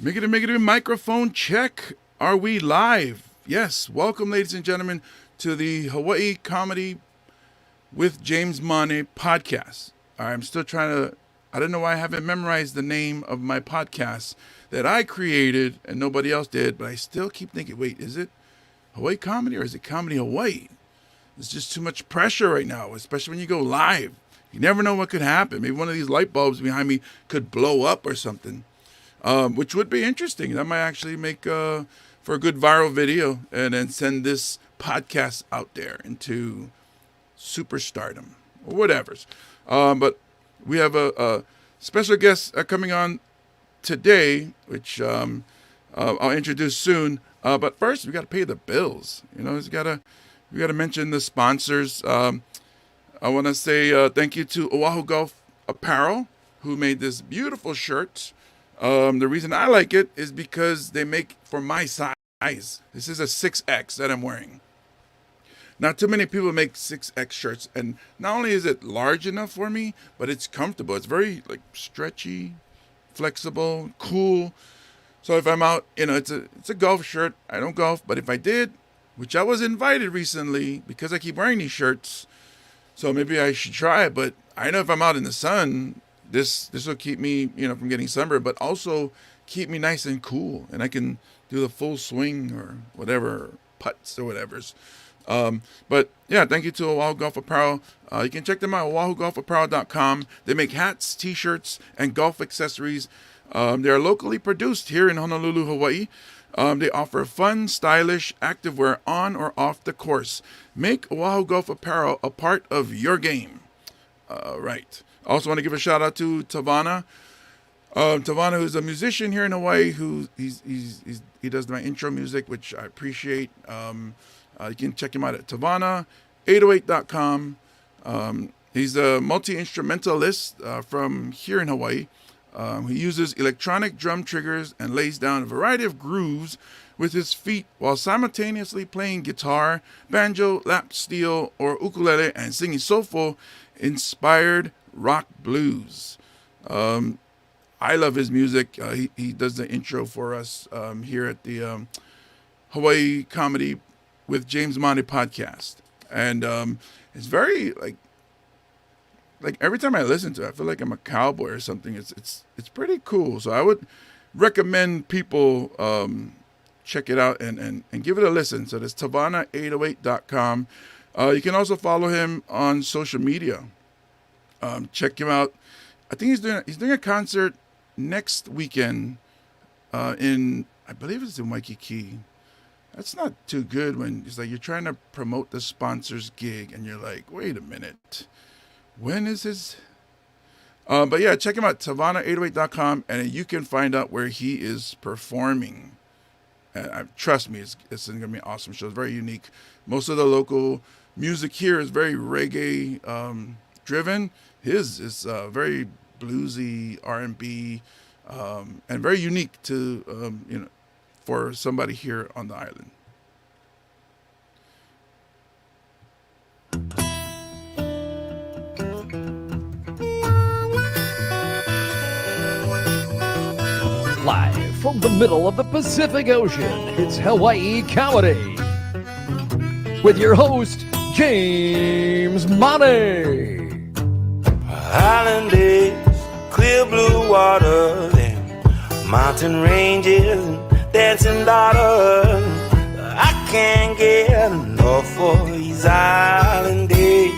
Miggity, microphone check. Are we live? Yes. Welcome, ladies and gentlemen, to the Hawaii Comedy with James Mane podcast. I'm still I don't know why I haven't memorized the name of my podcast that I created and nobody else did, but I still keep thinking, wait, is it Hawaii Comedy or is it Comedy Hawaii? It's just too much pressure right now, especially when you go live. You never know what could happen. Maybe one of these light bulbs behind me could blow up or something. Which would be interesting. That might actually make for a good viral video and then send this podcast out there into superstardom or whatever's. But we have a special guest coming on today, which I'll introduce soon. But first, we got to pay the bills. You know, we got to mention the sponsors. I want to say thank you to Oahu Golf Apparel, who made this beautiful shirt. The reason I like it is because they make for my size. This is a 6X that I'm wearing. Not too many people make 6X shirts, and not only is it large enough for me, but it's comfortable. It's very stretchy, flexible, cool. So if I'm out, it's a golf shirt. I don't golf, but if I did, which I was invited recently because I keep wearing these shirts, so maybe I should try it. But I know if I'm out in the sun, this will keep me, from getting sunburned, but also keep me nice and cool, and I can do the full swing or whatever, putts or whatever's. But yeah, thank you to Oahu Golf Apparel. You can check them out at oahugolfapparel.com. They make hats, t-shirts, and golf accessories. They are locally produced here in Honolulu, Hawaii. They offer fun, stylish activewear on or off the course. Make Oahu Golf Apparel a part of your game. Right. I also want to give a shout out to Tavana. Tavana, who's a musician here in Hawaii, he does my intro music, which I appreciate. You can check him out at Tavana808.com. He's a multi-instrumentalist from here in Hawaii. He uses electronic drum triggers and lays down a variety of grooves with his feet while simultaneously playing guitar, banjo, lap steel, or ukulele and singing soulful, inspired rock blues. I love his music. He does the intro for us here at the Hawaii Comedy with James Mane podcast. And it's very like every time I listen to it, I feel like I'm a cowboy or something. It's pretty cool. So I would recommend people check it out and give it a listen. So that's Tavana808.com. You can also follow him on social media. Check him out. I think he's doing a concert next weekend I believe it's in Waikiki. That's not too good when it's like you're trying to promote the sponsor's gig and you're like, wait a minute, when is his? But yeah, check him out, Tavana808.com, and you can find out where he is performing. And trust me, it's going to be an awesome show. It's very unique. Most of the local music here is very reggae driven. His is very bluesy, R&B, and very unique to for somebody here on the island. Live from the middle of the Pacific Ocean, it's Hawaii Comedy with your host, James Mane. Island days, clear blue water, and mountain ranges and dancing daughters. I can't get enough of these island days.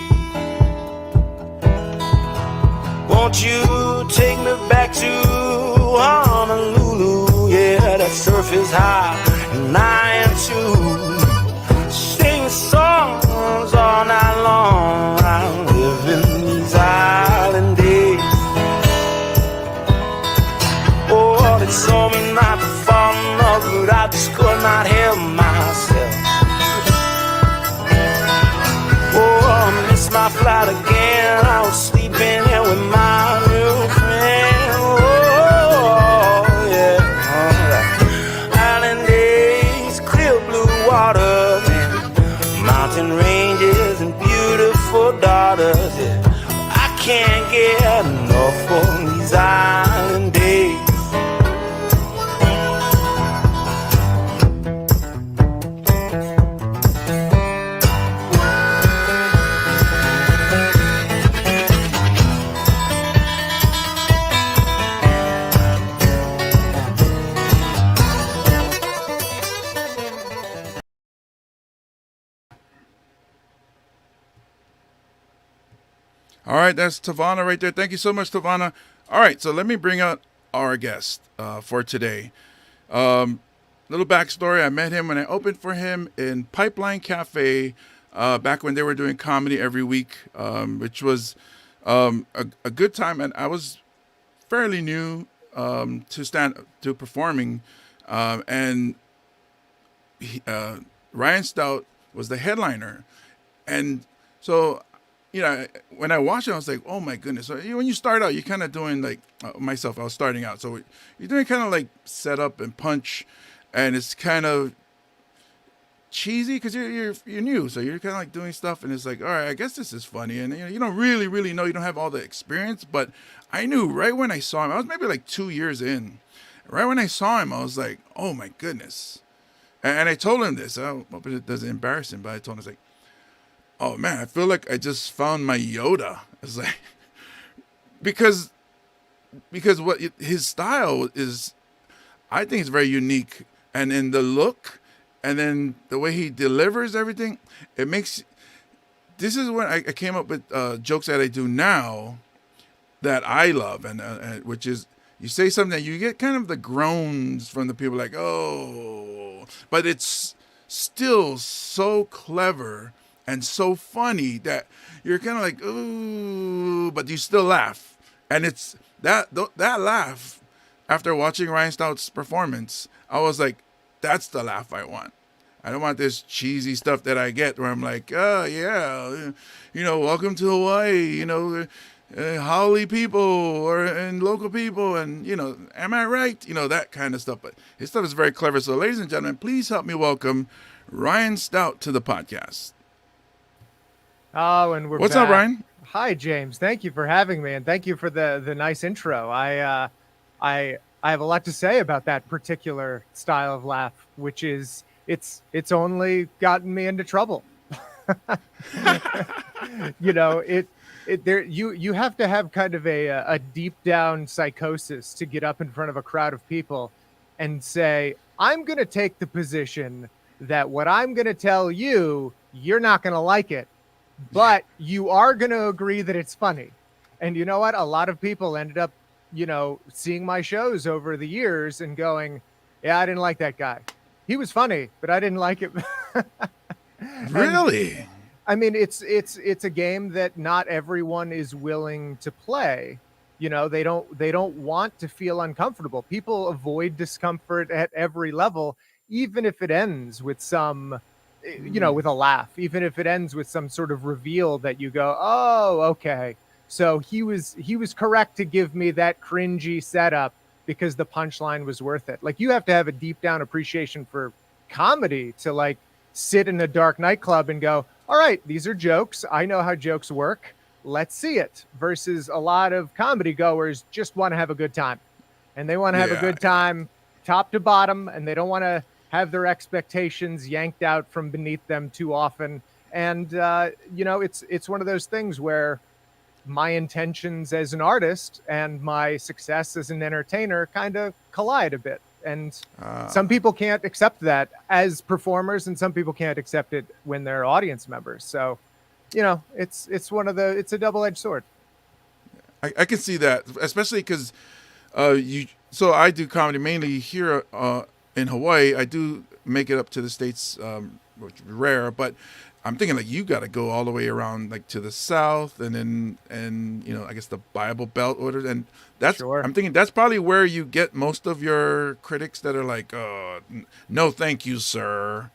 Won't you take me back to Honolulu? Yeah, that surf is high and I am too. Sing songs all night long. I'm living these island days. Oh, they told me not to fall in love, but I just could not help myself. Oh, I missed my flight again. I was sleeping here with my new friend. Oh, yeah. Island days, clear blue water, man. Mountain ranges and beautiful daughters. Yeah. I can't get enough of these island days. All right, that's Tavana right there. Thank you so much, Tavana. All right, so let me bring out our guest for today. Little backstory: I met him when I opened for him in Pipeline Cafe back when they were doing comedy every week, which was a good time. And I was fairly new to performing, and Ryan Stout was the headliner, and so when I watched it, I was like, oh my goodness. So when you start out, you're kind of doing like myself. I was starting out, so you're doing kind of like setup and punch, and it's kind of cheesy because you're new, so you're kind of like doing stuff, and it's like, all right, I guess this is funny, and you don't really know, you don't have all the experience, but I knew right when I saw him, I was maybe like 2 years in, right when I saw him, I was like, oh my goodness, and I told him this. I hope it doesn't embarrass him, but I told him, I was like, oh man, I feel like I just found my Yoda. It's like because what his style is, I think it's very unique, and in the look, and then the way he delivers everything, it makes. This is when I came up with jokes that I do now that I love, and which is you say something that you get kind of the groans from the people, like, oh, but it's still so clever and so funny that you're kind of like, ooh, but you still laugh. And it's that laugh, after watching Ryan Stout's performance, I was like, that's the laugh I want. I don't want this cheesy stuff that I get where I'm like, oh, yeah, welcome to Hawaii, Howley people and local people, and, am I right? That kind of stuff. But his stuff is very clever. So, ladies and gentlemen, please help me welcome Ryan Stout to the podcast. Oh, and we're What's back. up, Ryan? Hi, James. Thank you for having me, and thank you for the nice intro. I have a lot to say about that particular style of laugh, which is it's only gotten me into trouble. You have to have kind of a deep down psychosis to get up in front of a crowd of people and say, I'm going to take the position that what I'm going to tell you, you're not going to like it, but you are going to agree that it's funny. And you know what? A lot of people ended up, seeing my shows over the years and going, yeah, I didn't like that guy. He was funny, but I didn't like it. Really? I mean, it's a game that not everyone is willing to play. They don't want to feel uncomfortable. People avoid discomfort at every level, even if it ends with some, with a laugh, even if it ends with some sort of reveal that you go, oh, okay. So he was correct to give me that cringy setup because the punchline was worth it. Like, you have to have a deep down appreciation for comedy to like sit in a dark nightclub and go, all right, these are jokes. I know how jokes work. Let's see it. Versus a lot of comedy goers just want to have a good time, and they want to have a good time top to bottom, and they don't want to have their expectations yanked out from beneath them too often. And, it's one of those things where my intentions as an artist and my success as an entertainer kind of collide a bit. And some people can't accept that as performers, and some people can't accept it when they're audience members. So, it's a double-edged sword. I can see that, especially because so I do comedy mainly here in Hawaii. I do make it up to the States, which is rare, but I'm thinking like you got to go all the way around like to the South, and then I guess the Bible Belt order, and that's Sure. I'm thinking that's probably where you get most of your critics that are like, no, thank you, sir.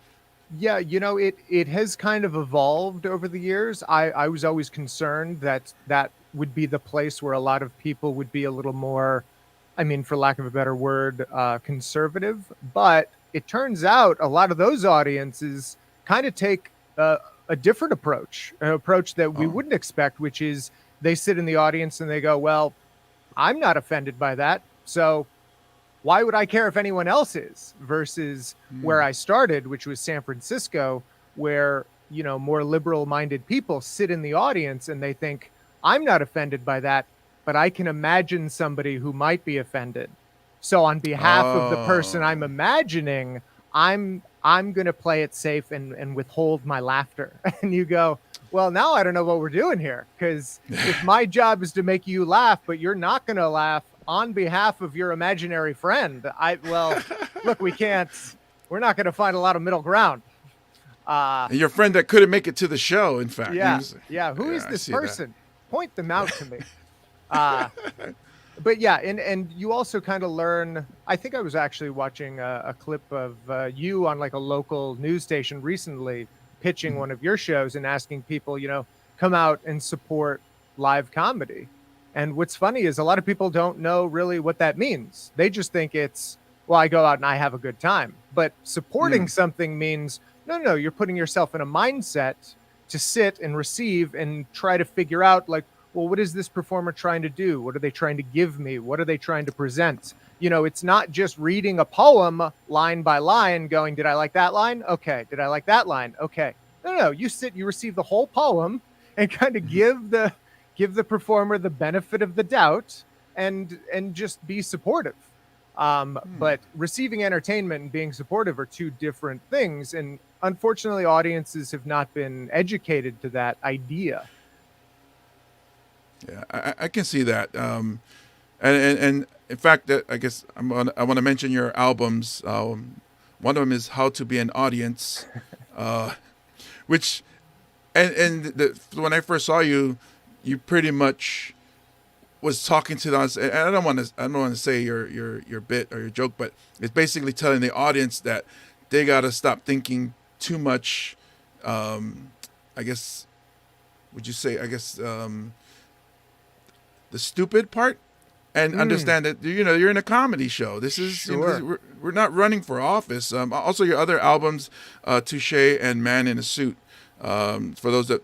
Yeah, it has kind of evolved over the years. I was always concerned that would be the place where a lot of people would be a little more, I mean, for lack of a better word, conservative. But it turns out a lot of those audiences kind of take a different approach, an approach that we wouldn't expect, which is they sit in the audience and they go, well, I'm not offended by that, so why would I care if anyone else is? Versus where I started, which was San Francisco, where, more liberal-minded people sit in the audience and they think, I'm not offended by that, but I can imagine somebody who might be offended. So on behalf of the person I'm imagining, I'm going to play it safe and withhold my laughter. And you go, well, now I don't know what we're doing here, because if my job is to make you laugh, but you're not going to laugh on behalf of your imaginary friend, look, we're not going to find a lot of middle ground. And your friend that couldn't make it to the show, in fact. Yeah. Who is this person? Point them out to me. But yeah, and you also kind of learn. I think I was actually watching a clip of you on like a local news station recently pitching one of your shows and asking people, come out and support live comedy. And what's funny is a lot of people don't know really what that means. They just think it's, well, I go out and I have a good time. But supporting something means, no, you're putting yourself in a mindset to sit and receive and try to figure out, like, well, what is this performer trying to do? What are they trying to give me? What are they trying to present? It's not just reading a poem line by line going, did I like that line? Okay. Did I like that line? Okay. No, you sit, you receive the whole poem and kind of give the performer the benefit of the doubt and just be supportive. But receiving entertainment and being supportive are two different things. And unfortunately, audiences have not been educated to that idea. Yeah, I can see that. And in fact, I guess I want to mention your albums. One of them is How to Be an Audience, which, when I first saw you, you pretty much was talking to us. And I don't want to say your bit or your joke, but it's basically telling the audience that they got to stop thinking too much. I guess, would you say? I guess. The stupid part, and understand that you're in a comedy show. This is we're not running for office. Also, your other albums, Touche and Man in a Suit. For those that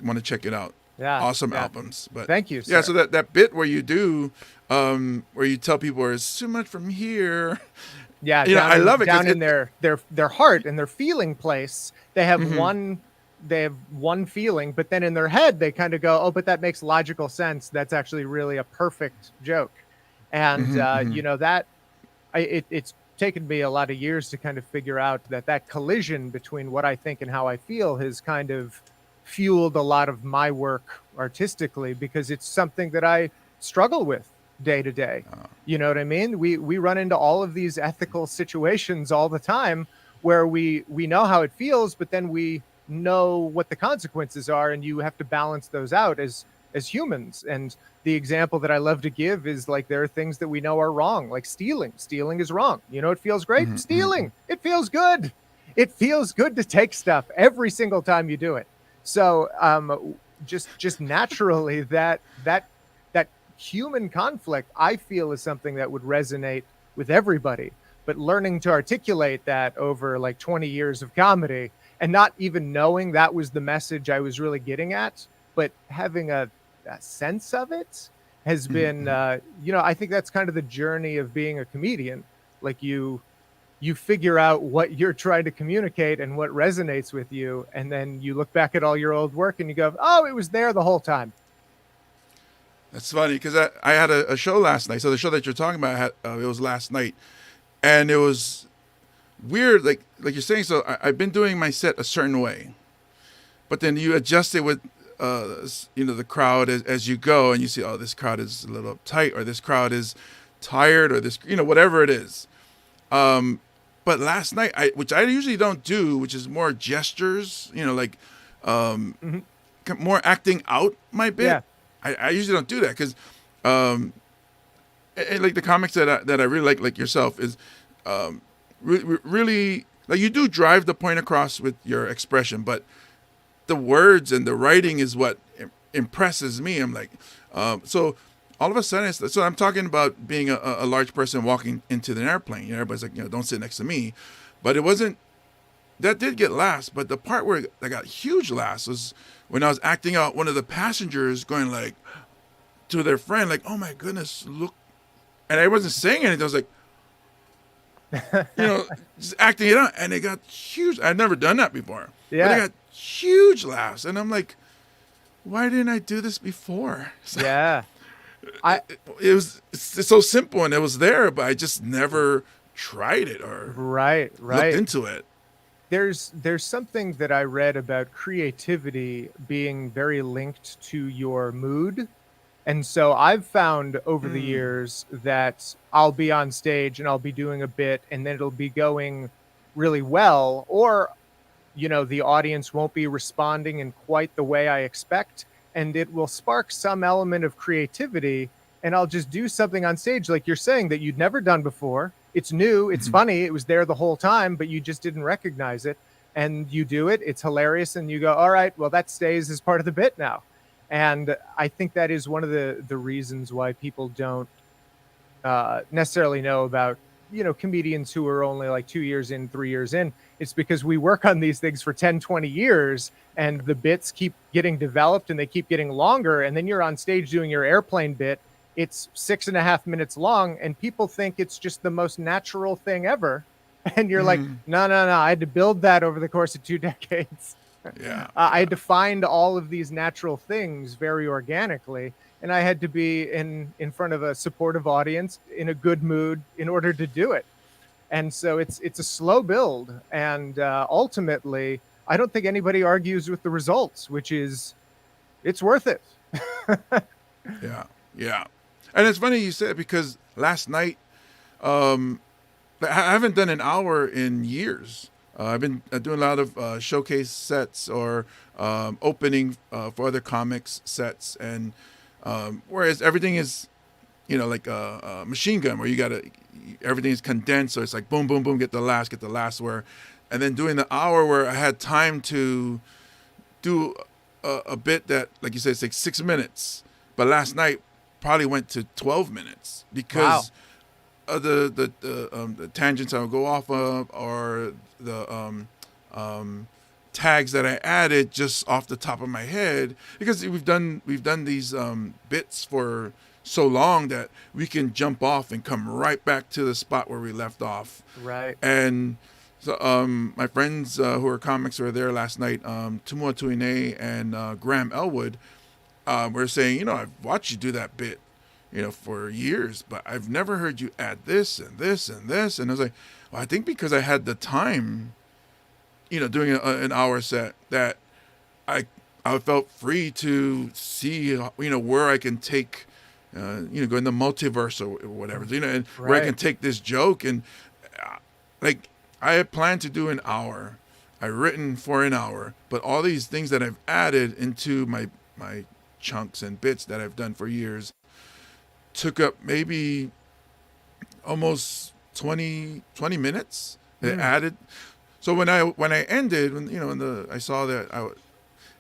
want to check it out, awesome albums. But thank you. Yeah, sir. so that bit where you do, where you tell people it's too much from here. Yeah, I love it. Down in their heart and their feeling place, they have one feeling, but then in their head they kind of go, oh, but that makes logical sense. That's actually really a perfect joke. And it's taken me a lot of years to kind of figure out that collision between what I think and how I feel has kind of fueled a lot of my work artistically, because it's something that I struggle with day to day. You know what I mean? We run into all of these ethical situations all the time where we know how it feels, but then we know what the consequences are, and you have to balance those out as humans. And the example that I love to give is, like, there are things that we know are wrong, like stealing is wrong. It feels great. Stealing, it feels good. It feels good to take stuff every single time you do it. So just naturally that human conflict, I feel, is something that would resonate with everybody. But learning to articulate that over like 20 years of comedy, and not even knowing that was the message I was really getting at, but having a sense of it has been, I think that's kind of the journey of being a comedian. Like you figure out what you're trying to communicate and what resonates with you. And then you look back at all your old work and you go, oh, it was there the whole time. That's funny, because I had a show last night. So the show that you're talking about, it was last night. And it was weird, like you're saying. So I've been doing my set a certain way, but then you adjust it with the crowd as you go, and you see, oh, this crowd is a little uptight, or this crowd is tired, or this, whatever it is. But last night, which I usually don't do, which is more gestures, more acting out my bit. Yeah. I usually don't do that, because like the comics that I really like yourself, is really, like, you do drive the point across with your expression, but the words and the writing is what impresses me. I'm like, so all of a sudden, so I'm talking about being a large person walking into the airplane. Everybody's like, don't sit next to me, but it wasn't. That did get laughs, but the part where I got huge laughs was when I was acting out one of the passengers going like to their friend, like, oh my goodness, look. And I wasn't saying anything. I was like, just acting it out. And it got huge. I'd never done that before. Yeah. But I got huge laughs. And I'm like, why didn't I do this before? So yeah. It's so simple, and it was there, but I just never tried it or right looked into it. there's something that I read about creativity being very linked to your mood. And so I've found over the years that I'll be on stage and I'll be doing a bit and then it'll be going really well, or the audience won't be responding in quite the way I expect, and it will spark some element of creativity. And I'll just do something on stage, like you're saying, that you'd never done before. It's new, it's funny, it was there the whole time, but you just didn't recognize it. And you do it, it's hilarious, and you go, all right, well, that stays as part of the bit now. And I think that is one of the reasons why people don't necessarily know about comedians who are only like 2 years in, 3 years in. It's because we work on these things for 10, 20 years, and the bits keep getting developed and they keep getting longer. And then you're on stage doing your airplane bit. It's 6.5 minutes long, and people think it's just the most natural thing ever. And you're like, no, I had to build that over the course of 2 decades. Yeah. I had to find all of these natural things very organically, and I had to be in front of a supportive audience in a good mood in order to do it. And so it's a slow build, and ultimately, I don't think anybody argues with the results, which is it's worth it. Yeah. And it's funny you said, because last night, I haven't done an hour in years. I've been doing a lot of showcase sets or opening for other comics sets, and whereas everything is, like a machine gun where everything is condensed, so it's like boom, boom, boom, get the last and then doing the hour where I had time to do a bit that, like you said, it's like 6 minutes, but last night probably went to 12 minutes because of the tangents I would go off of, or the tags that I added just off the top of my head, because we've done these bits for so long that we can jump off and come right back to the spot where we left off. Right. And so my friends who are comics who were there last night, Tumua Tuine and Graham Elwood, were saying, I've watched you do that bit, for years, but I've never heard you add this and this and this. And I was like, well, I think because I had the time, doing an hour set, that I felt free to see, where I can take, go in the multiverse or whatever, and where I can take this joke. And like, I had planned to do an hour. I written for an hour, but all these things that I've added into my chunks and bits that I've done for years took up maybe almost 20 minutes. It added. So when I ended, I saw that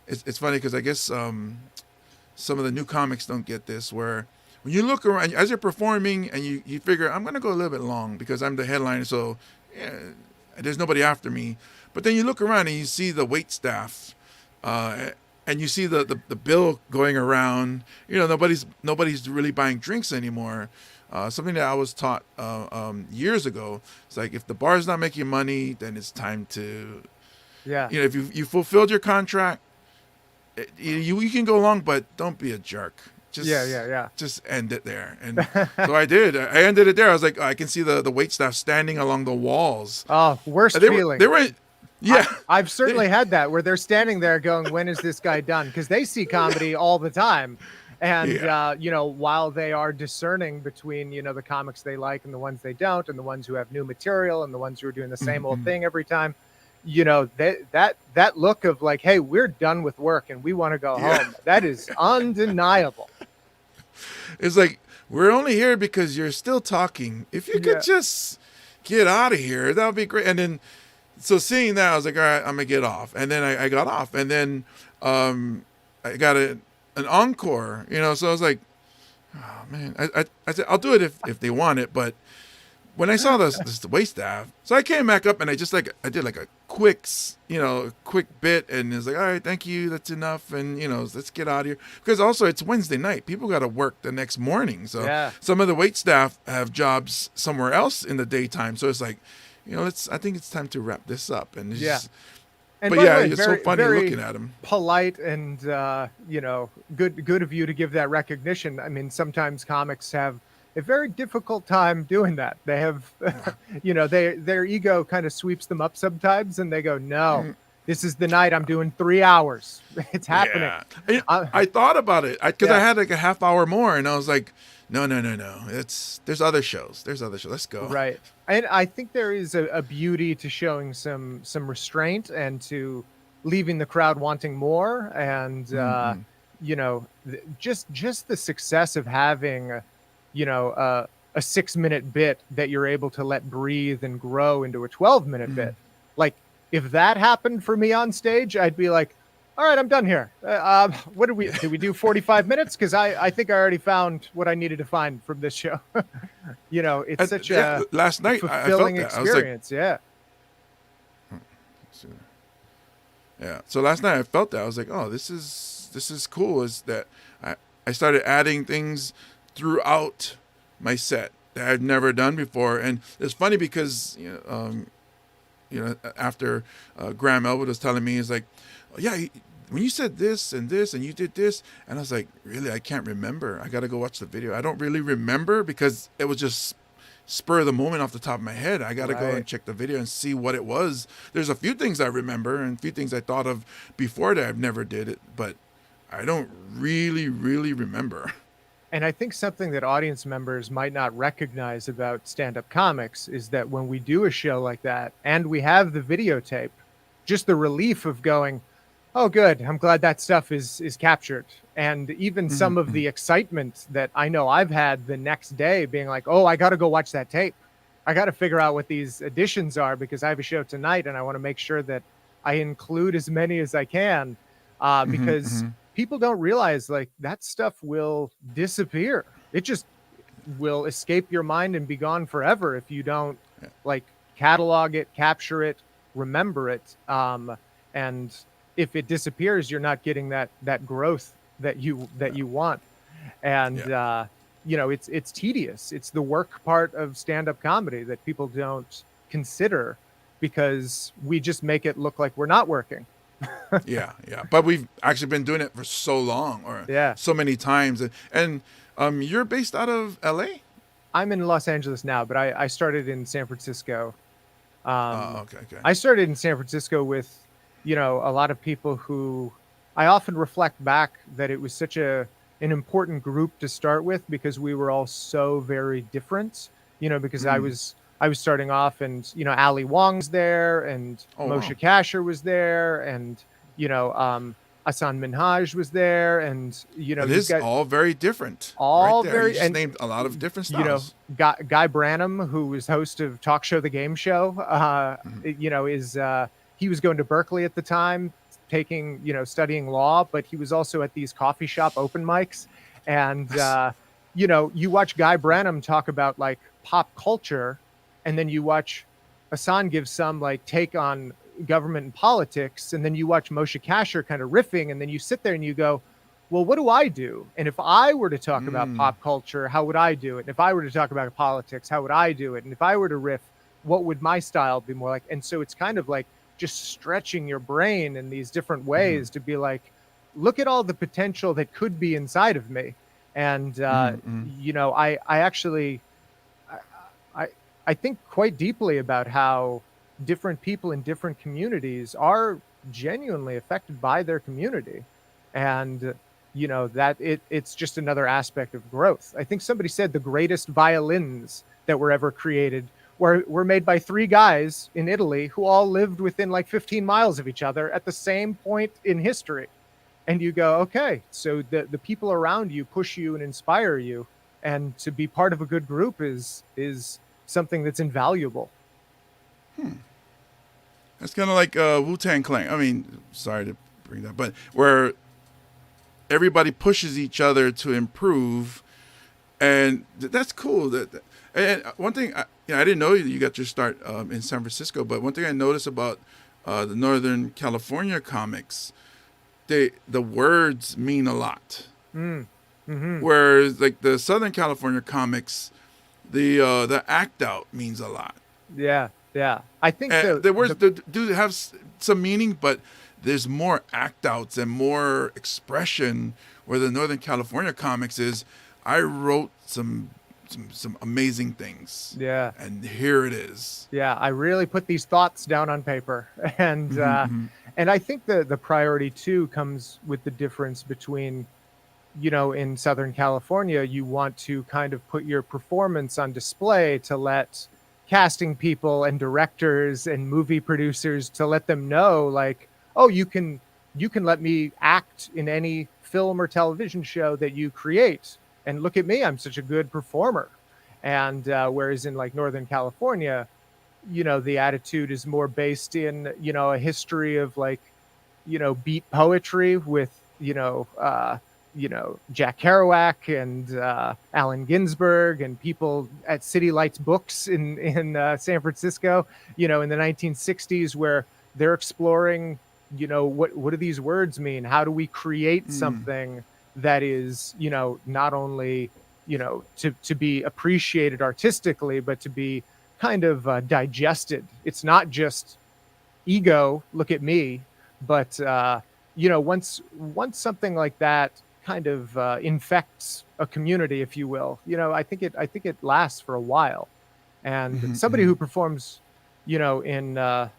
it's funny because I guess some of the new comics don't get this, where when you look around as you're performing and you figure, I'm going to go a little bit long because I'm the headliner, so there's nobody after me. But then you look around and you see the wait staff, and you see the bill going around. Nobody's really buying drinks anymore. Something that I was taught years ago. It's like, if the bar's not making money, then it's time to, if you fulfilled your contract, you can go long, but don't be a jerk. Just, just end it there. And so I did. I ended it there. I was like, I can see the wait staff standing along the walls. Oh, worst feeling. They were. Yeah, I've certainly had that, where they're standing there going, when is this guy done? Because they see comedy all the time. And, while they are discerning between, the comics they like and the ones they don't, and the ones who have new material and the ones who are doing the same old thing every time, that look of like, hey, we're done with work and we want to go home. That is undeniable. It's like, we're only here because you're still talking. If you could just get out of here, that would be great. And then, so seeing that, I was like, all right, I'm gonna get off. And then I got off, and then I got an encore, so I was like, oh man, I said, I'll do it if they want it. But when I saw this wait staff, so I came back up and I did like a quick bit, and it's like, all right, thank you, that's enough, and let's get out of here, because also it's Wednesday night, people got to work the next morning, so some of the wait staff have jobs somewhere else in the daytime, so it's like, I think it's time to wrap this up, and it's just, and but way, it's so funny looking at him. Polite and good of you to give that recognition. I mean, sometimes comics have a very difficult time doing that. They have, their ego kind of sweeps them up sometimes, and they go, "No, this is the night. I'm doing 3 hours. It's happening." Yeah. Uh, I thought about it because I Yeah. had like a half hour more, and I was like, no. There's other shows. Let's go. Right. And I think there is a beauty to showing some restraint and to leaving the crowd wanting more. And, just the success of having, a 6-minute bit that you're able to let breathe and grow into a 12-minute bit. Like, if that happened for me on stage, I'd be like, all right, I'm done here. What did we do 45 minutes? Because I think I already found what I needed to find from this show. It's such a last night I felt fulfilling that. I was like, experience. Yeah. yeah. So last night I felt that. I was like, oh, this is cool. Is that I started adding things throughout my set that I've never done before, and it's funny because after Graham Elwood was telling me, he's like, oh, yeah, when you said this and you did this, and I was like, really, I can't remember. I got to go watch the video. I don't really remember because it was just spur of the moment off the top of my head. I got to go and check the video and see what it was. There's a few things I remember and a few things I thought of before that I've never did it, but I don't really remember. And I think something that audience members might not recognize about stand-up comics is that when we do a show like that and we have the videotape, just the relief of going, oh, good, I'm glad that stuff is captured. And even some of the excitement that I know I've had the next day being like, oh, I got to go watch that tape. I got to figure out what these additions are because I have a show tonight and I want to make sure that I include as many as I can because people don't realize like that stuff will disappear. It just will escape your mind and be gone forever if you don't like catalog it, capture it, remember it. And if it disappears, you're not getting that growth that you want. And it's tedious. It's the work part of stand-up comedy that people don't consider because we just make it look like we're not working. yeah. But we've actually been doing it for so long, or so many times. And you're based out of LA? I'm in Los Angeles now, but I started in San Francisco. Okay. I started in San Francisco with, a lot of people who I often reflect back that it was such an important group to start with because we were all so very different, because I was starting off and, Ali Wong's there and Moshe Kasher was there and, Hassan Minhaj was there. And, it is all very different. All right very, you just and named a lot of different styles. Guy Branum, who was host of Talk Show, The Game Show, he was going to Berkeley at the time, studying law, but he was also at these coffee shop open mics. And, you watch Guy Branum talk about like pop culture, and then you watch Hassan give some like take on government and politics, and then you watch Moshe Kasher kind of riffing, and then you sit there and you go, well, what do I do? And if I were to talk about pop culture, how would I do it? And if I were to talk about politics, how would I do it? And if I were to riff, what would my style be more like? And so it's kind of like just stretching your brain in these different ways to be like, look at all the potential that could be inside of me. And, I actually, I think quite deeply about how different people in different communities are genuinely affected by their community. And, that it's just another aspect of growth. I think somebody said the greatest violins that were ever created were made by 3 guys in Italy who all lived within like 15 miles of each other at the same point in history. And you go, okay, so the people around you push you and inspire you. And to be part of a good group is something that's invaluable. It's kind of like Wu-Tang Clan. I mean, sorry to bring that, but where everybody pushes each other to improve, and that's cool. And one thing, I didn't know you got your start in San Francisco, but one thing I noticed about the Northern California comics, the words mean a lot. Whereas like the Southern California comics, the act out means a lot. Yeah. I think the words do have some meaning, but there's more act outs and more expression. Where the Northern California comics is, I wrote some some amazing things. Yeah. And here it is. Yeah, I really put these thoughts down on paper, and I think the priority too comes with the difference between, in Southern California, you want to kind of put your performance on display to let casting people and directors and movie producers, to let them know, like, oh, you can let me act in any film or television show that you create, and look at me, I'm such a good performer. And whereas in like Northern California, the attitude is more based in, a history of like, beat poetry with, Jack Kerouac and Allen Ginsberg and people at City Lights Books in San Francisco, in the 1960s, where they're exploring, what do these words mean? How do we create something that is, not only, to be appreciated artistically, but to be kind of digested. It's not just ego, look at me, but once something like that kind of infects a community, if you will, I think it lasts for a while. And somebody who performs, in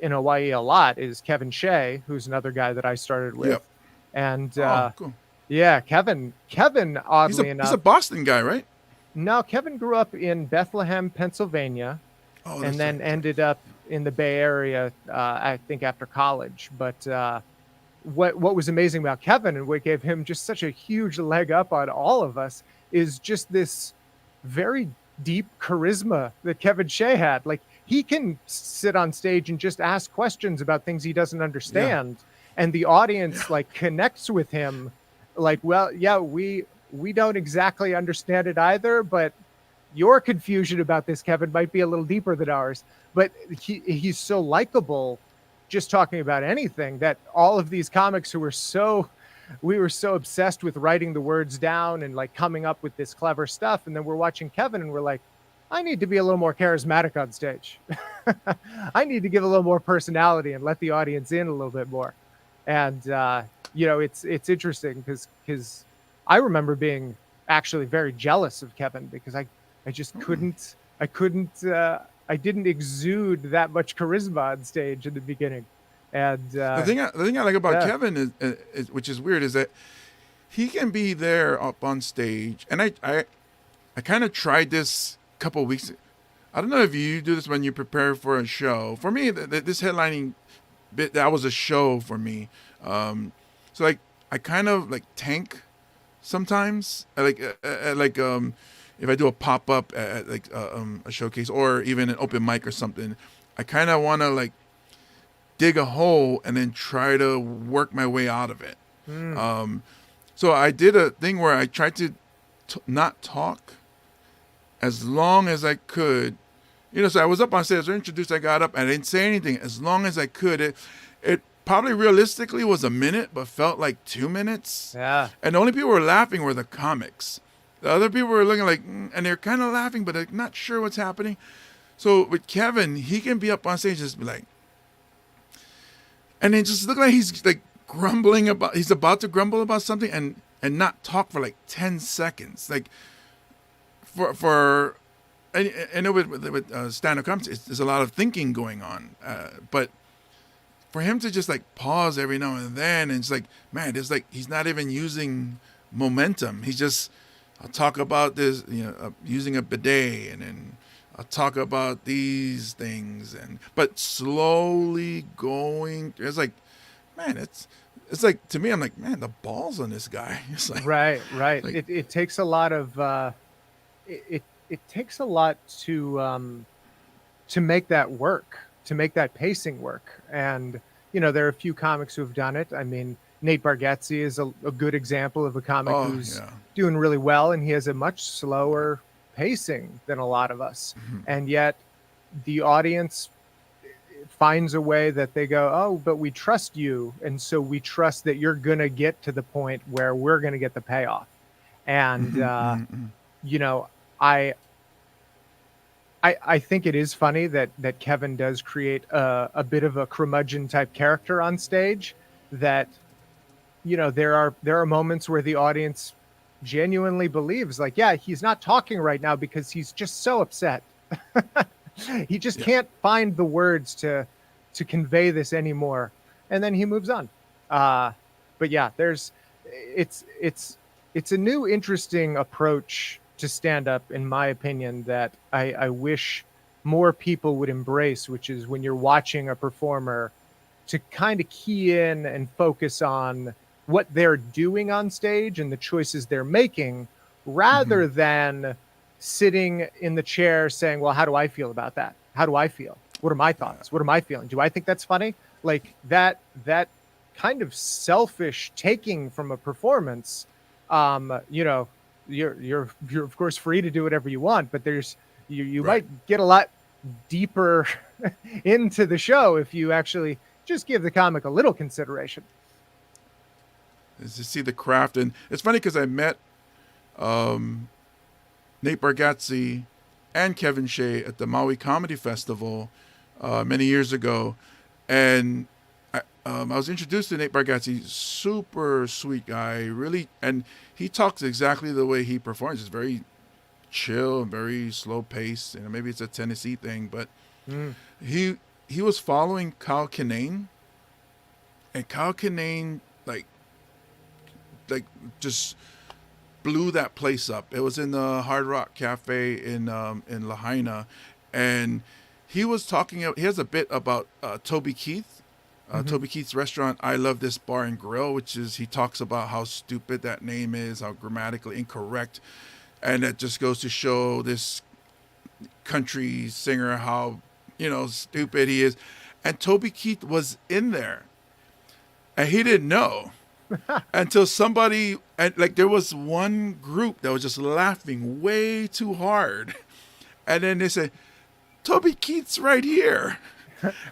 Hawaii a lot is Kevin Shea, who's another guy that I started with. Yep. And cool. yeah, Kevin, oddly enough, he's a Boston guy, right? no, Kevin grew up in Bethlehem, Pennsylvania, and then ended up in the Bay Area, I think, after college. But what was amazing about Kevin, and what gave him just such a huge leg up on all of us, is just this very deep charisma that Kevin Shea had. Like, he can sit on stage and just ask questions about things he doesn't understand, and the audience like connects with him. Like, well, yeah, we don't exactly understand it either, but your confusion about this, Kevin, might be a little deeper than ours. But he's so likable, just talking about anything, that all of these comics who were we were so obsessed with writing the words down and like coming up with this clever stuff, and then we're watching Kevin and we're like, I need to be a little more charismatic on stage. I need to give a little more personality and let the audience in a little bit more. And it's interesting because I remember being actually very jealous of Kevin, because I just I didn't exude that much charisma on stage in the beginning. And the thing I like about Kevin is, which is weird, is that he can be there up on stage, and I kind of tried this a couple of weeks. I don't know if you do this when you prepare for a show. For me, this headlining bit, that was a show for me. So like I kind of like tank sometimes. If I do a pop up at like a showcase or even an open mic or something, I kind of want to like dig a hole and then try to work my way out of it. So I did a thing where I tried to not talk as long as I could. So I was up on stage, I was introduced, I got up, and I didn't say anything as long as I could. It probably realistically was a minute, but felt like 2 minutes. Yeah. And the only people who were laughing were the comics. The other people were looking like, and they're kind of laughing, but they're not sure what's happening. So with Kevin, he can be up on stage and just be like, and then just look like he's like he's about to grumble about something and not talk for like 10 seconds. Like I know with stand-up comedy, there's a lot of thinking going on, but for him to just like pause every now and then, and it's like, man, it's like he's not even using momentum. He's just, I'll talk about this, using a bidet, and then I'll talk about these things, but slowly going. It's like, man, it's like, to me, I'm like, man, the balls on this guy. It's like, right. Like, It takes a lot of it takes a lot to make that work, to make that pacing work. And there are a few comics who have done it. I mean, Nate Bargatze is a good example of a comic who's doing really well, and he has a much slower pacing than a lot of us. And yet the audience finds a way that they go, oh, but we trust you, and so we trust that you're gonna get to the point where we're gonna get the payoff. And I think it is funny that Kevin does create a bit of a curmudgeon type character on stage. That there are moments where the audience genuinely believes like, yeah, he's not talking right now because he's just so upset. He just Yeah. can't find the words to convey this anymore, and then he moves on. But yeah, it's a new interesting approach to stand up, in my opinion, that I wish more people would embrace, which is when you're watching a performer to kind of key in and focus on what they're doing on stage and the choices they're making, Mm-hmm. rather than sitting in the chair saying, well, how do I feel about that? How do I feel? What are my Yeah. thoughts? What am I feeling? Do I think that's funny? Like that kind of selfish taking from a performance. You know, you're of course free to do whatever you want, but you Right. might get a lot deeper into the show if you actually just give the comic a little consideration. Is to see the craft, and it's funny because I met Nate Bargatze and Kevin Shea at the Maui Comedy Festival many years ago, and I was introduced to Nate Bargatze, super sweet guy, really, and he talks exactly the way he performs. It's very chill and very slow paced. You know, maybe it's a Tennessee thing, but Mm, he he was following Kyle Kinane, and Kyle Kinane like just blew that place up. It was in the Hard Rock Cafe in Lahaina, and he was talking. He has a bit about Toby Keith, mhm. Toby Keith's restaurant. I love this bar and grill, which is he talks about how stupid that name is, how grammatically incorrect, and it just goes to show this country singer how stupid he is. And Toby Keith was in there, and he didn't know until somebody, and like there was one group that was just laughing way too hard, and then they said Toby Keith's right here,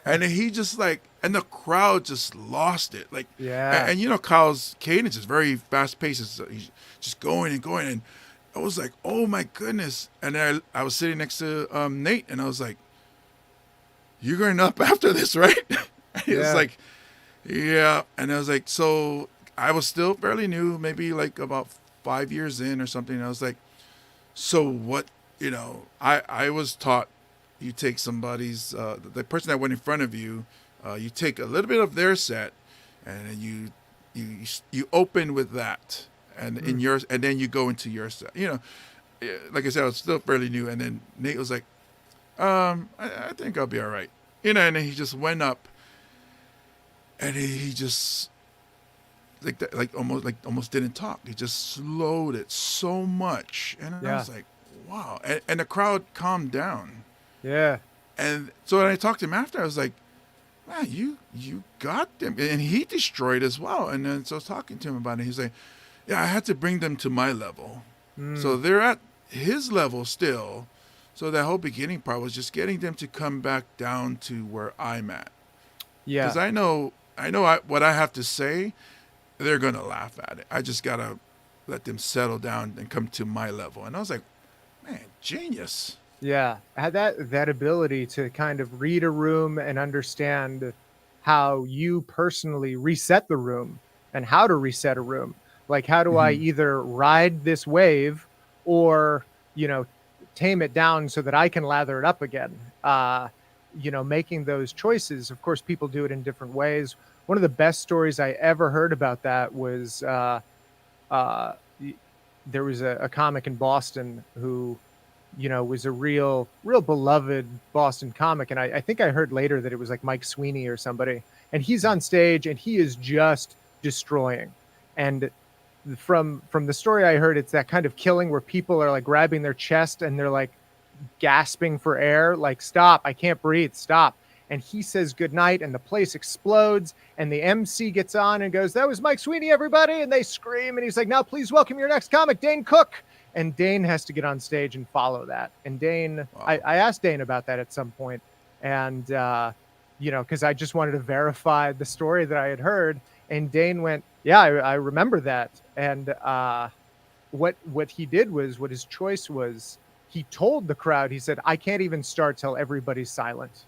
and then he just like, and the crowd just lost it, like, Yeah. and Kyle's cadence is very fast paced. He's just going and going, and I was like, oh my goodness. And then I was sitting next to Nate, and I was like, you're going up after this, right? And he was Yeah. like, yeah. And I was like, so I was still fairly new, maybe like about 5 years in or something. And I was like, so what, I was taught you take somebody's, the person that went in front of you, you take a little bit of their set, and then you open with that, and in Mm. yours, and then you go into your set. Like I said, I was still fairly new, and then Nate was like, I think I'll be all right, and then he just went up, and he just like that, almost didn't talk. He just slowed it so much, and I Yeah. was like, wow, and the crowd calmed down. Yeah. And so when I talked to him after, I was like, man, you got them. And he destroyed as well. And then so I was talking to him about it. He's like, yeah, I had to bring them to my level. So Mm. they're at his level still. So that whole beginning part was just getting them to come back down to where I'm at. Yeah. Because what I have to say, they're going to laugh at it. I just got to let them settle down and come to my level. And I was like, man, genius. Yeah, I had that ability to kind of read a room and understand how you personally reset the room and how to reset a room. Like, how do I Hmm. either ride this wave or, you know, tame it down so that I can lather it up again? Making those choices. Of course, people do it in different ways. One of the best stories I ever heard about that was uh, y- there was a comic in Boston who was a real beloved Boston comic. And I think I heard later that it was like Mike Sweeney or somebody. And he's on stage and he is just destroying. And from the story I heard, it's that kind of killing where people are like grabbing their chest and they're like gasping for air, like, stop, I can't breathe, stop. And he says goodnight, and the place explodes. And the MC gets on and goes, that was Mike Sweeney, everybody. And they scream. And he's like, now please welcome your next comic, Dane Cook. And Dane has to get on stage and follow that. And Dane, Wow. I asked Dane about that at some point, and because I just wanted to verify the story that I had heard. And Dane went, yeah, I remember that. And what he did was, what his choice was, he told the crowd, he said, I can't even start till everybody's silent.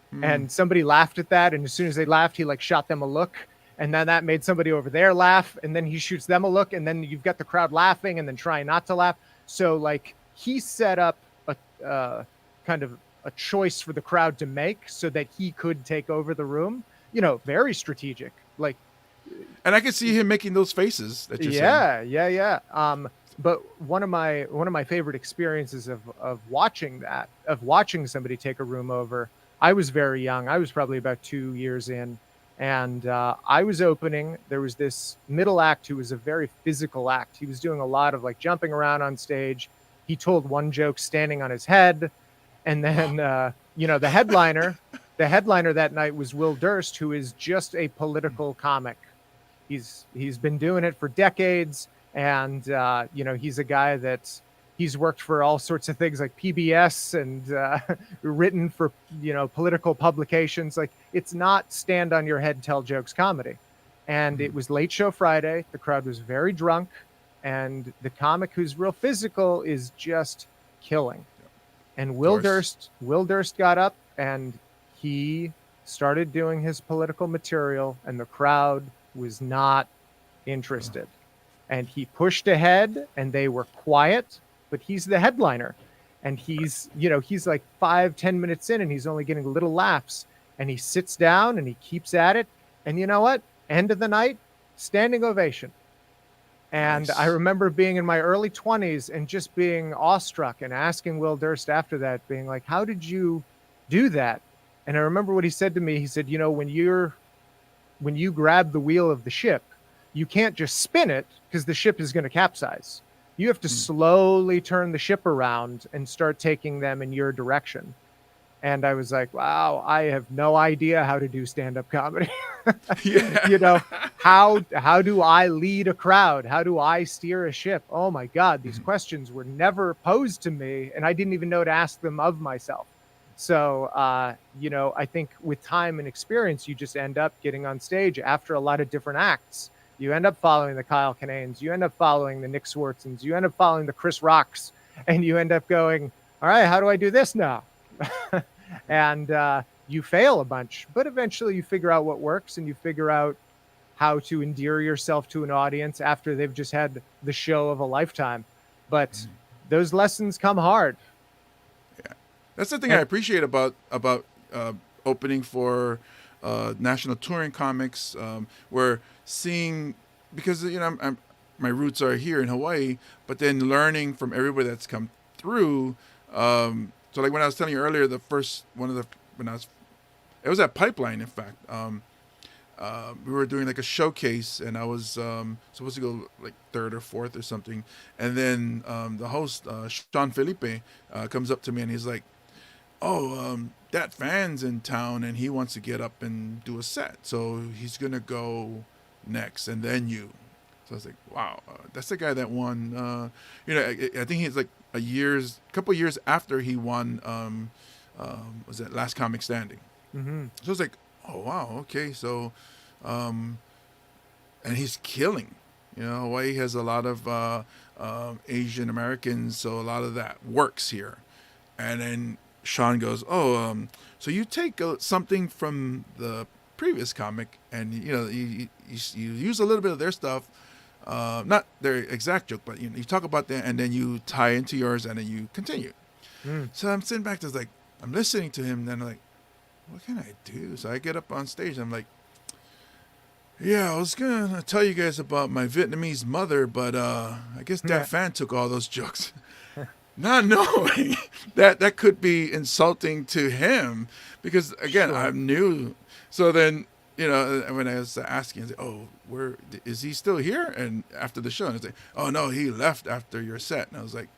Hmm. And somebody laughed at that, and as soon as they laughed, he like shot them a look, and then that made somebody over there laugh, and then he shoots them a look, and then you've got the crowd laughing and then trying not to laugh. So like he set up a kind of a choice for the crowd to make so that he could take over the room. Very strategic. Like, and I could see him making those faces that you're saying. Yeah. But one of my favorite experiences of watching somebody take a room over. I was very young. I was probably about 2 years in, and I was opening. There was this middle act who was a very physical act. He was doing a lot of like jumping around on stage. He told one joke standing on his head, and then the headliner that night was Will Durst, who is just a political comic. He's been doing it for decades, and he's a guy that he's worked for all sorts of things like PBS and written for political publications. Like, it's not stand on your head, tell jokes comedy. And it was Late Show Friday. The crowd was very drunk, and the comic who's real physical is just killing. And Will Durst got up and he started doing his political material, and the crowd was not interested. And he pushed ahead, and they were quiet, but he's the headliner. And he's like 5-10 minutes in, and he's only getting little laughs. And he sits down and he keeps at it. And you know what? End of the night, standing ovation. And nice. I remember being in my early 20s and just being awestruck and asking Will Durst after that, being like, how did you do that? And I remember what he said to me. He said, when you grab the wheel of the ship, you can't just spin it because the ship is going to capsize. You have to slowly turn the ship around and start taking them in your direction. And I was like, wow, I have no idea how to do stand-up comedy. How do I lead a crowd? How do I steer a ship? Oh my God, these questions were never posed to me, and I didn't even know to ask them of myself. So, I think with time and experience, you just end up getting on stage after a lot of different acts. You end up following the Kyle Kinanes, you end up following the Nick Swartzens, you end up following the Chris Rocks, and you end up going, all right, how do I do this now? And you fail a bunch, but eventually you figure out what works, and you figure out how to endear yourself to an audience after they've just had the show of a lifetime. But those lessons come hard. Yeah, that's the thing I appreciate about opening for national touring comics. Where seeing, because my roots are here in Hawaii, but then learning from everybody that's come through. So like when I was telling you earlier, it was at Pipeline, in fact. We were doing like a showcase, and I was supposed to go like third or fourth or something. And then the host, Sean Felipe, comes up to me and he's like, that fan's in town and he wants to get up and do a set. So he's going to go next, and then you. So I was like, wow, that's the guy that won. I think he's like a couple years after he won, was that Last Comic Standing. Mm-hmm. So I was like, oh wow, okay. So, and he's killing. Hawaii has a lot of Asian Americans, so a lot of that works here. And then Sean goes, so you take something from the previous comic, and you use a little bit of their stuff. Not their exact joke, but you talk about that, and then you tie into yours, and then you continue. So I'm sitting back, just like I'm listening to him, and then I'm like, what can I do? So I get up on stage, and I'm like, yeah, I was gonna tell you guys about my Vietnamese mother, but I guess that fan took all those jokes. Not knowing that could be insulting to him, because again, sure. I'm new. So then, when I was asking, I said, where is he still here? And after the show, and I said, oh no, he left after your set. And I was like,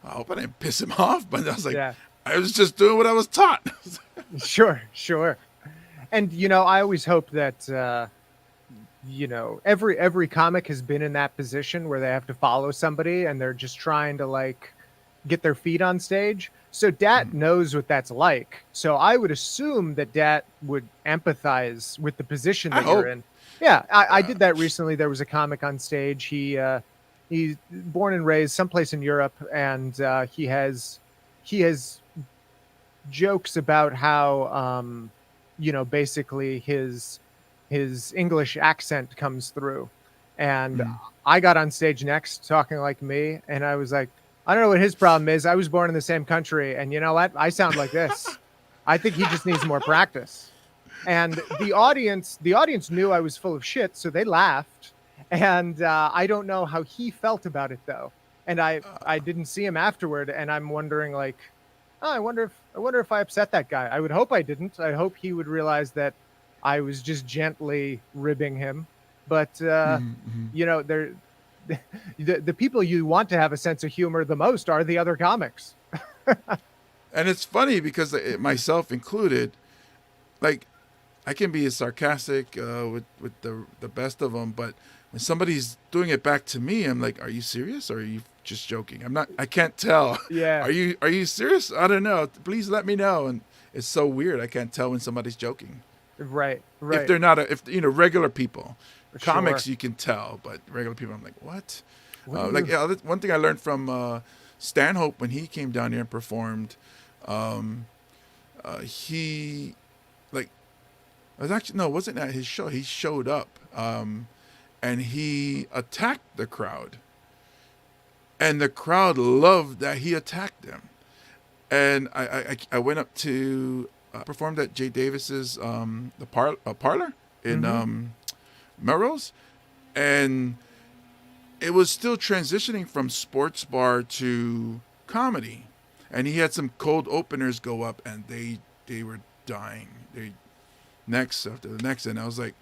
I hope I didn't piss him off, but I was like, I was just doing what I was taught. Sure. And I always hope that every comic has been in that position where they have to follow somebody and they're just trying to like get their feet on stage. So Dat knows what that's like. So I would assume that Dat would empathize with the position that you're in. Yeah, I did that recently. There was a comic on stage. He's born and raised someplace in Europe, and he has jokes about how basically his his English accent comes through. And I got on stage next talking like me, and I was like, I don't know what his problem is. I was born in the same country, and you know what? I sound like this. I think he just needs more practice. And the audience knew I was full of shit, so they laughed. And I don't know how he felt about it though. And I didn't see him afterward, and I'm wondering like, oh, I wonder if I upset that guy. I would hope I didn't. I hope he would realize that I was just gently ribbing him. But you know, the people you want to have a sense of humor the most are the other comics. And it's funny because myself included, like, I can be sarcastic with the best of them, but when somebody's doing it back to me, I'm like, "Are you serious, or are you just joking?" I'm not. I can't tell. Yeah. Are you serious? I don't know. Please let me know. And it's so weird. I can't tell when somebody's joking. Right. If they're not if regular people, comics Sure. you can tell, but regular people, I'm like, what? What do Like, you- yeah, one thing I learned from Stanhope when he came down here and performed, he, like, it was actually, no, it wasn't at his show. He showed up, and he attacked the crowd, and the crowd loved that he attacked them. And I went up to performed at Jay Davis's parlor in Melrose, and it was still transitioning from sports bar to comedy, and he had some cold openers go up, and they were dying. They next after the next, and I was like,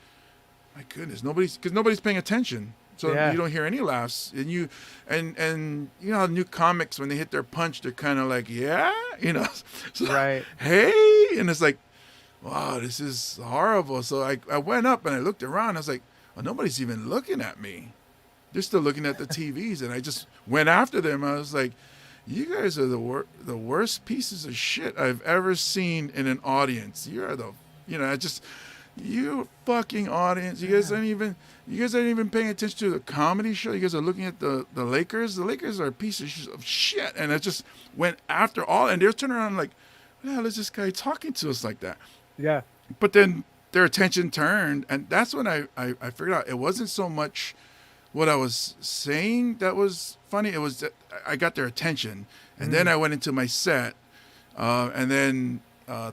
my goodness, nobody's paying attention. So Yeah. you don't hear any laughs, and you know how new comics, when they hit their punch, they're kind of like, yeah, you know, so, Right. hey, and it's like, wow, this is horrible. So I went up and I looked around. I was like, oh, nobody's even looking at me. They're still looking at the TVs, and I just went after them. I was like, you guys are the worst pieces of shit I've ever seen in an audience. You're you fucking audience. You guys aren't even paying attention to the comedy show. You guys are looking at the Lakers. The Lakers are a piece of shit. And I just went after all, and they're turning around like, what the hell is this guy talking to us like that? Yeah. But then their attention turned, and that's when I figured out it wasn't so much what I was saying that was funny. It was that I got their attention, and then I went into my set, and then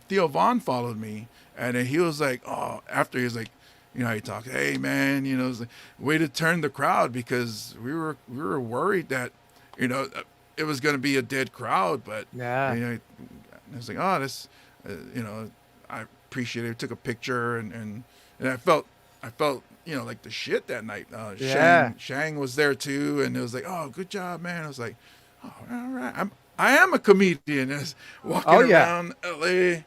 Theo Vaughn followed me, and then he was like, oh, after he was like, you know how you talk, hey man, you know, it was like, way to turn the crowd, because we were worried that, you know, it was going to be a dead crowd, but Yeah. you know, I was like, oh, this, you know, I appreciate it. I took a picture, and I felt, you know, like the shit that night. Yeah. Shang was there too, and it was like, oh, good job, man. I was like, oh, all right, I am a comedian. I was walking Oh, yeah. around LA.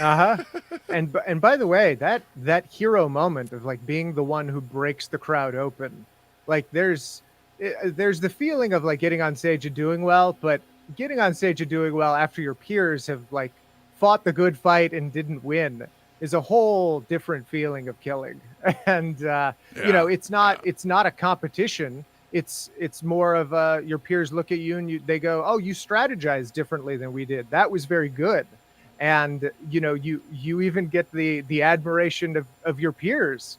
Uh-huh. And by the way, that hero moment of like being the one who breaks the crowd open, like there's the feeling of like getting on stage and doing well, but getting on stage and doing well after your peers have like fought the good fight and didn't win is a whole different feeling of killing. And you know, it's not a competition. It's more of your peers look at you and they go, oh, you strategized differently than we did. That was very good. And you know, you even get the admiration of your peers,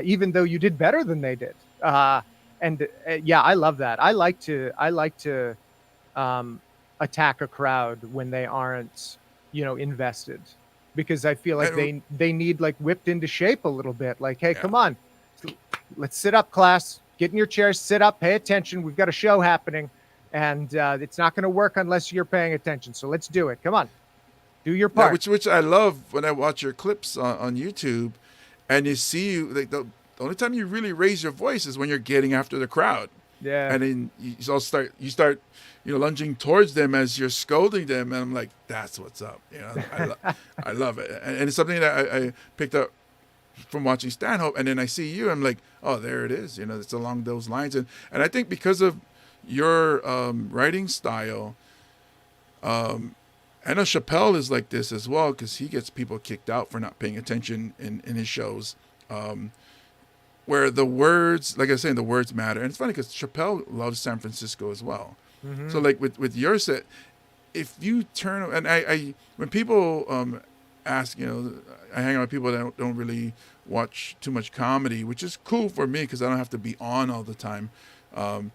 even though you did better than they did. And yeah, I love that. I like to attack a crowd when they aren't, you know, invested, because I feel like they need like whipped into shape a little bit. Like, hey, come on, let's sit up, class. Get in your chairs, sit up, pay attention. We've got a show happening, and it's not going to work unless you're paying attention. So let's do it. Come on. Do your part. Yeah, which I love when I watch your clips on YouTube, and you see you like the only time you really raise your voice is when you're getting after the crowd. Yeah. And then you start you know, lunging towards them as you're scolding them, and I'm like, that's what's up. You know, I love it, and it's something that I picked up from watching Stanhope, and then I see you, I'm like, oh, there it is. You know, it's along those lines, and I think because of your writing style, I know Chappelle is like this as well, because he gets people kicked out for not paying attention in his shows, where the words, like I was saying, the words matter. And it's funny because Chappelle loves San Francisco as well. So like with your set, if you turn, and I when people ask, I hang out with people that don't really watch too much comedy, which is cool for me because I don't have to be on all the time. And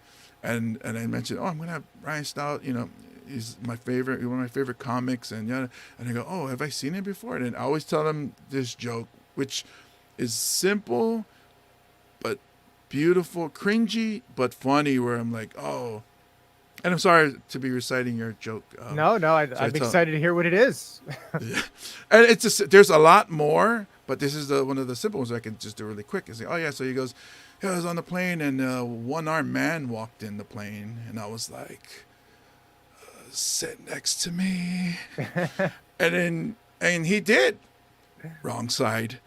I mentioned, I'm gonna have Ryan Stout, he's one of my favorite comics, and I go, oh, have I seen him before? And I always tell them this joke, which is simple but beautiful, cringy but funny, where I'm like, oh. And I'm sorry to be reciting your joke. No, I'm excited to hear what it is. Yeah. And there's a lot more, but this is one of the simple ones I can just do really quick. And say, oh yeah, so he goes, I was on the plane and a one-armed man walked in the plane, and I was like, sit next to me. and he did. Wrong side.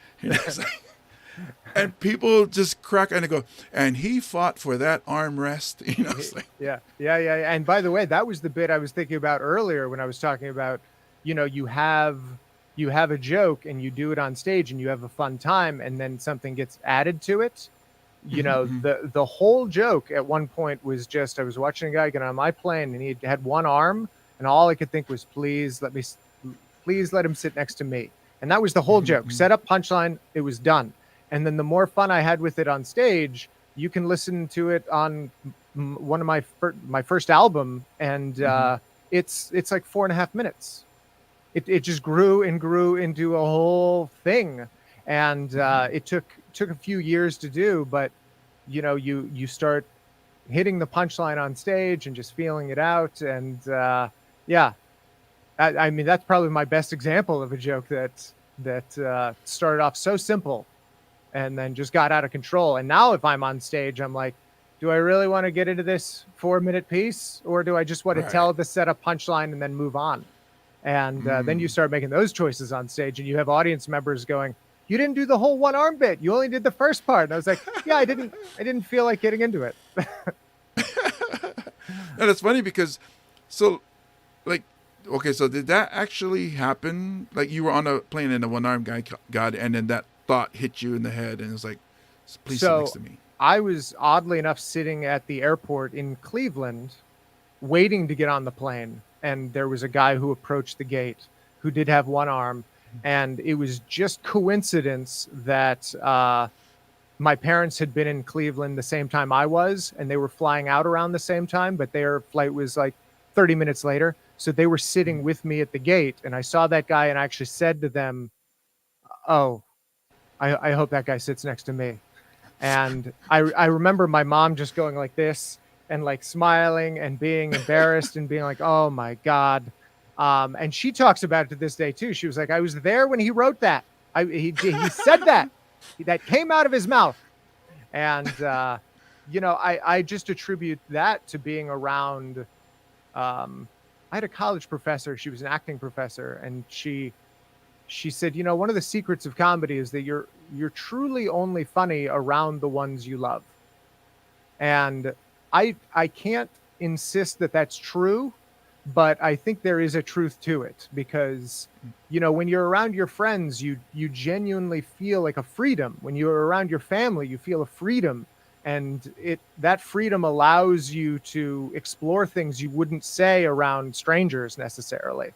And people just crack and they go, and he fought for that armrest. It's like, yeah. And by the way, that was the bit I was thinking about earlier when I was talking about, you have a joke and you do it on stage and you have a fun time, and then something gets added to it. The whole joke at one point was just, I was watching a guy get on my plane and he had one arm, and all I could think was, please let him sit next to me. And that was the whole joke. Set up, punchline, it was done. And then the more fun I had with it on stage, you can listen to it on one of my first album, and it's like 4.5 minutes. It just grew and grew into a whole thing, and it took a few years to do, but you start hitting the punchline on stage and just feeling it out, and I mean that's probably my best example of a joke that started off so simple and then just got out of control. And now if I'm on stage, I'm like, do I really want to get into this 4-minute piece, or do I just want to tell the setup punchline and then move on? And then you start making those choices on stage, and you have audience members going, you didn't do the whole one arm bit. You only did the first part. And I was like, yeah, I didn't feel like getting into it. And it's funny because, so did that actually happen? Like, you were on a plane and a one-armed guy got, and then that thought hit you in the head, and it was like, please sit next to me. I was oddly enough sitting at the airport in Cleveland, waiting to get on the plane, and there was a guy who approached the gate who did have one arm, and it was just coincidence that my parents had been in Cleveland the same time I was, and they were flying out around the same time, but their flight was like 30 minutes later. So they were sitting with me at the gate, and I saw that guy, and I actually said to them, oh, I hope that guy sits next to me. And I remember my mom just going like this and like smiling and being embarrassed and being like, oh my God. And she talks about it to this day too. She was like, I was there when he wrote that. He said that. That came out of his mouth. And, I just attribute that to being around. I had a college professor. She was an acting professor, and she said, one of the secrets of comedy is that you're truly only funny around the ones you love. And I can't insist that that's true, but I think there is a truth to it, because, when you're around your friends, you genuinely feel like a freedom. When you're around your family, you feel a freedom, and that freedom allows you to explore things you wouldn't say around strangers necessarily.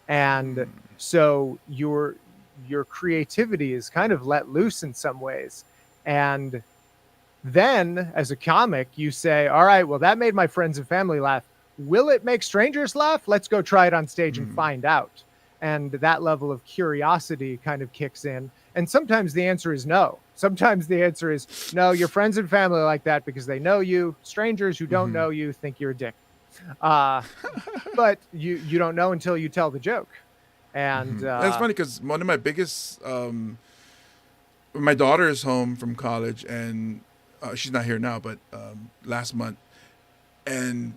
And so your creativity is kind of let loose in some ways. And then as a comic, you say, all right, well, that made my friends and family laugh. Will it make strangers laugh? Let's go try it on stage and find out. And that level of curiosity kind of kicks in. And sometimes the answer is no. Sometimes the answer is no, your friends and family like that because they know you. Strangers who don't know you think you're a dick. But you don't know until you tell the joke. And that's funny because one of my biggest, my daughter is home from college, and she's not here now, but last month, and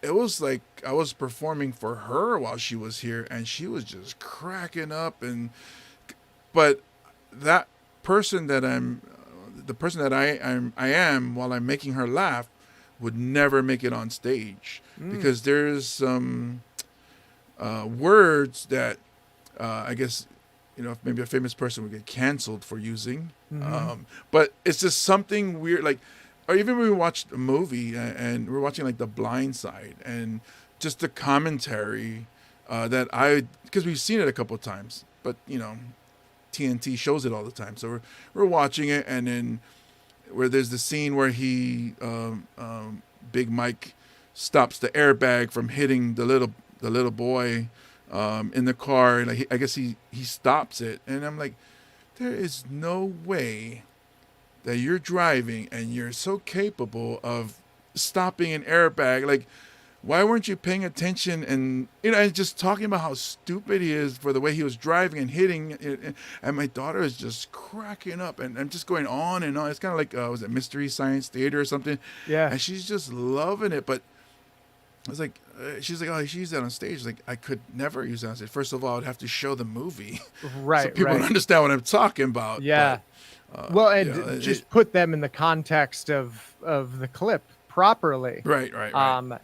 it was like I was performing for her while she was here, and she was just cracking up. But that person that I am while I'm making her laugh would never make it on stage because there's some words that I guess maybe a famous person would get canceled for using. But it's just something weird, like, or even when we watched a movie and we're watching like The Blind Side, and just the commentary because we've seen it a couple of times, but TNT shows it all the time. So we're watching it, and then where there's the scene where he Big Mike stops the airbag from hitting the little boy in the car. Like I guess he stops it, and I'm like, there is no way that you're driving and you're so capable of stopping an airbag. Like, why weren't you paying attention and just talking about how stupid he is for the way he was driving and hitting it? And my daughter is just cracking up, and I'm just going on and on. It's kind of like was it Mystery Science Theater or something? Yeah. And she's just loving it. But I was like, she's like, oh, she used that on stage. Like, I could never use that on stage. First of all, I'd have to show the movie, right? So people don't understand what I'm talking about. Yeah. But, well, and just put them in the context of the clip properly. Right.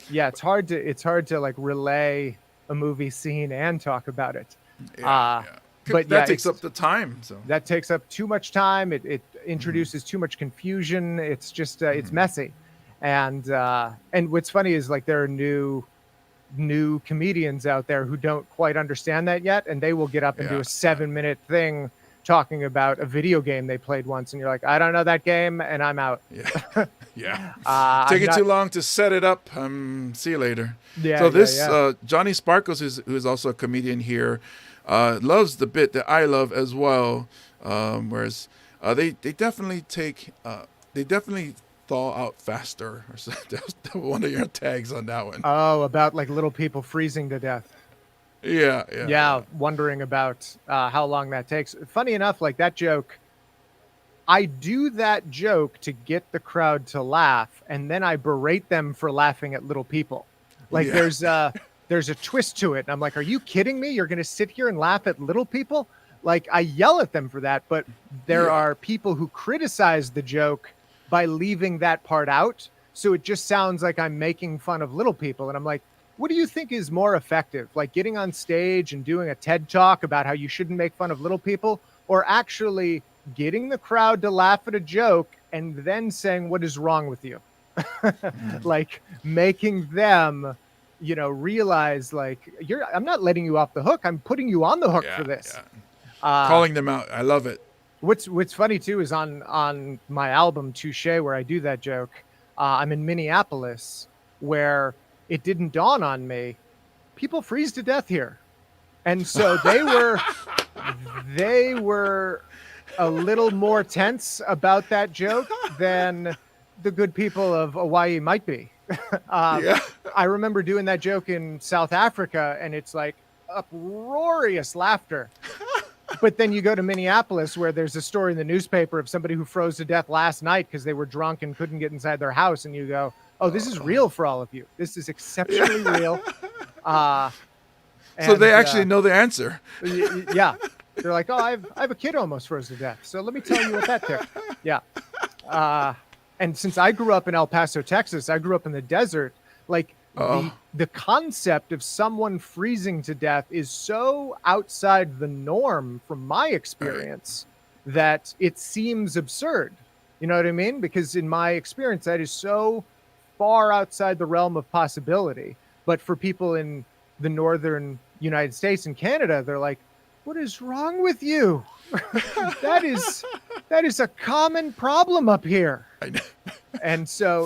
Yeah, it's hard to like relay a movie scene and talk about it. Yeah. But that takes up the time. So that takes up too much time. It introduces too much confusion. It's just it's messy. And what's funny is like there are new comedians out there who don't quite understand that yet, and they will get up and do a 7-minute thing talking about a video game they played once, and you're like, I don't know that game, and I'm out. Yeah. Taking too long to set it up. See you later. Yeah. So this Johnny Sparkles, who is also a comedian here, loves the bit that I love as well. Whereas they definitely thaw out faster. Or so. That was one of your tags on that one. Oh, about like little people freezing to death. Yeah, wondering about how long that takes. Funny enough, like that joke, I do that joke to get the crowd to laugh, and then I berate them for laughing at little people. Like there's a twist to it, and I'm like, are you kidding me? You're gonna sit here and laugh at little people? Like, I yell at them for that, but there are people who criticize the joke by leaving that part out, so it just sounds like I'm making fun of little people. And I'm like, what do you think is more effective? Like getting on stage and doing a TED talk about how you shouldn't make fun of little people, or actually getting the crowd to laugh at a joke and then saying, what is wrong with you? Like making them, realize like I'm not letting you off the hook. I'm putting you on the hook for this. Calling them out. I love it. What's funny too is on my album Touche, where I do that joke, I'm in Minneapolis, where it didn't dawn on me, people freeze to death here. And so they were a little more tense about that joke than the good people of Hawaii might be. I remember doing that joke in South Africa, and it's like uproarious laughter. But then you go to Minneapolis, where there's a story in the newspaper of somebody who froze to death last night because they were drunk and couldn't get inside their house, and you go, oh, this is real for all of you. This is exceptionally real. So they actually know the answer. Yeah. They're like, oh, I have a kid almost froze to death. So let me tell you what that took. Yeah. And since I grew up in El Paso, Texas, I grew up in the desert. Like the concept of someone freezing to death is so outside the norm from my experience that it seems absurd. You know what I mean? Because in my experience, that is so far outside the realm of possibility. But for people in the northern United States and Canada, they're like, what is wrong with you? that is a common problem up here. I know. And so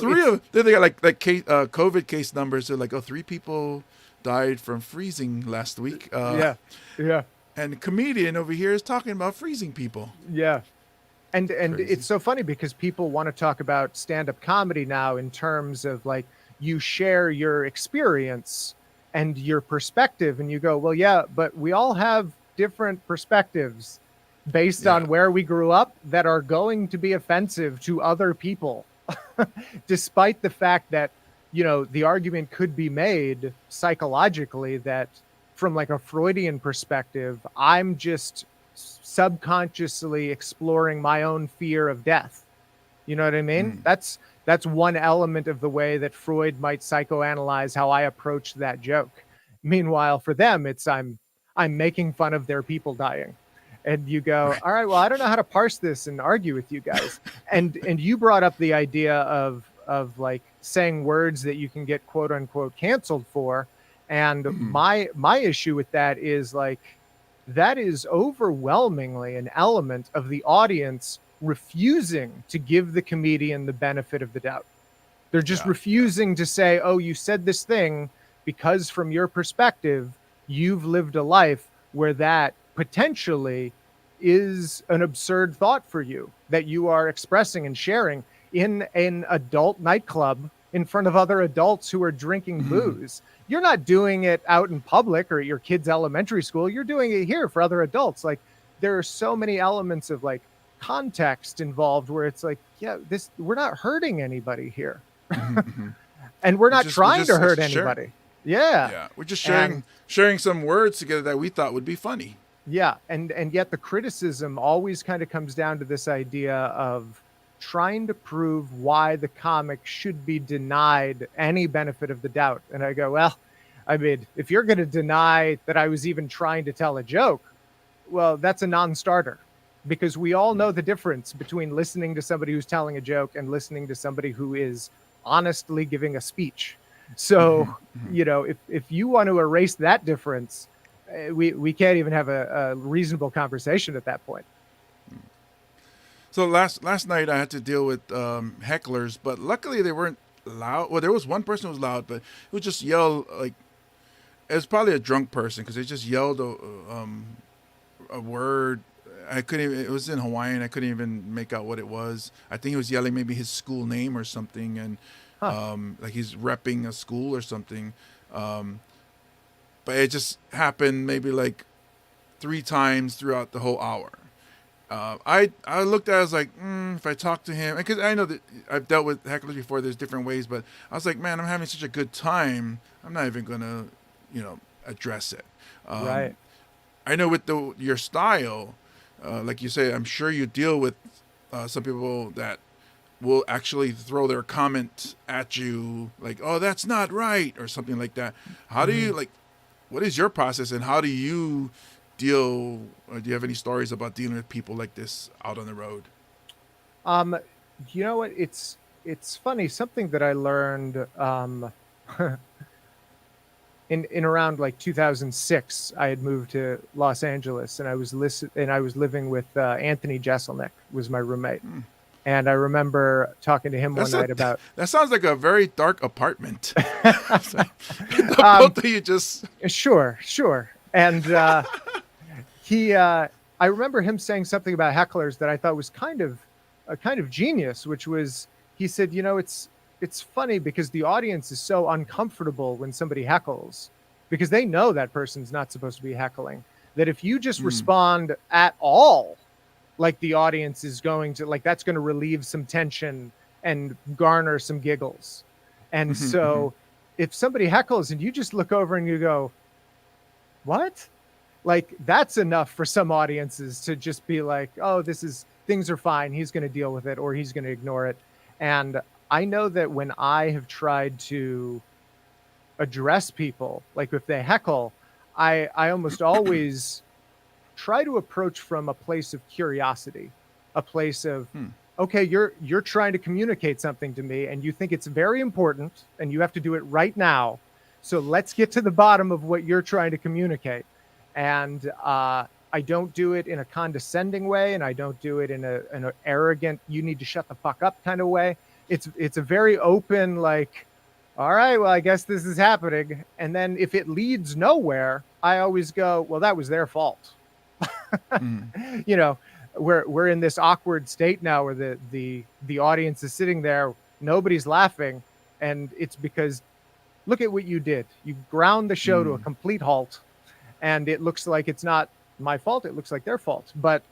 they got like COVID case numbers. They're like, 3 people died from freezing last week. Yeah. And the comedian over here is talking about freezing people. Yeah. And it's so funny because people want to talk about stand-up comedy now in terms of like you share your experience and your perspective, and you go, well, yeah, but we all have different perspectives based on where we grew up that are going to be offensive to other people, despite the fact that, the argument could be made psychologically that from like a Freudian perspective, I'm just subconsciously exploring my own fear of death. You know what I mean? That's one element of the way that Freud might psychoanalyze how I approach that joke. Meanwhile, for them, it's I'm making fun of their people dying. And you go, all right, well, I don't know how to parse this and argue with you guys. And you brought up the idea of like saying words that you can get quote unquote canceled for. And my issue with that is like, that is overwhelmingly an element of the audience refusing to give the comedian the benefit of the doubt. They're just refusing to say, oh, you said this thing because from your perspective, you've lived a life where that potentially is an absurd thought for you that you are expressing and sharing in an adult nightclub in front of other adults who are drinking booze. You're not doing it out in public or at your kid's elementary school. You're doing it here for other adults. Like, there are so many elements of like context involved where it's like, yeah, we're not hurting anybody here. And we're not trying to hurt anybody. Yeah. We're just sharing some words together that we thought would be funny. Yeah. And yet the criticism always kind of comes down to this idea of trying to prove why the comic should be denied any benefit of the doubt. And I go, well, I mean, if you're going to deny that I was even trying to tell a joke, well, that's a non-starter, because we all know the difference between listening to somebody who's telling a joke and listening to somebody who is honestly giving a speech. So, you know, if you want to erase that difference, we can't even have a reasonable conversation at that point. So last night I had to deal with hecklers, but luckily they weren't loud. Well, there was one person who was loud, but it would just yell like, it was probably a drunk person, because they just yelled a word. I couldn't even, it was in Hawaiian. I couldn't even make out what it was. I think he was yelling maybe his school name or something, and like he's repping a school or something. But it just happened maybe like 3 times throughout the whole hour. I looked at it, I was like, if I talk to him, because I know that I've dealt with hecklers before, there's different ways, but I was like, man, I'm having such a good time, I'm not even gonna, address it. Right. I know with your style, like you say, I'm sure you deal with some people that will actually throw their comment at you, like, oh, that's not right, or something like that. How do you, what is your process, and how do you deal, or do you have any stories about dealing with people like this out on the road? You know what? It's funny. Something that I learned in around like 2006, I had moved to Los Angeles, and I was living with Anthony Jeselnik, was my roommate. And I remember talking to him one night about... That sounds like a very dark apartment. Both of you just... Sure. And I remember him saying something about hecklers that I thought was kind of genius, which was, he said, it's funny because the audience is so uncomfortable when somebody heckles, because they know that person's not supposed to be heckling, that if you just respond at all, like the audience is going to, like, that's going to relieve some tension and garner some giggles. And so if somebody heckles and you just look over and you go, what? Like, that's enough for some audiences to just be like, oh, things are fine, he's going to deal with it, or he's going to ignore it. And I know that when I have tried to address people, like if they heckle, I almost always try to approach from a place of curiosity, a place of, okay, you're trying to communicate something to me, and you think it's very important, and you have to do it right now. So let's get to the bottom of what you're trying to communicate. And I don't do it in a condescending way, and I don't do it in an arrogant, you need to shut the fuck up kind of way. It's a very open, like, all right, well, I guess this is happening. And then if it leads nowhere, I always go, well, that was their fault. We're in this awkward state now where the audience is sitting there, nobody's laughing, and it's because look at what you did. You ground the show to a complete halt, and it looks like it's not my fault. It looks like their fault. But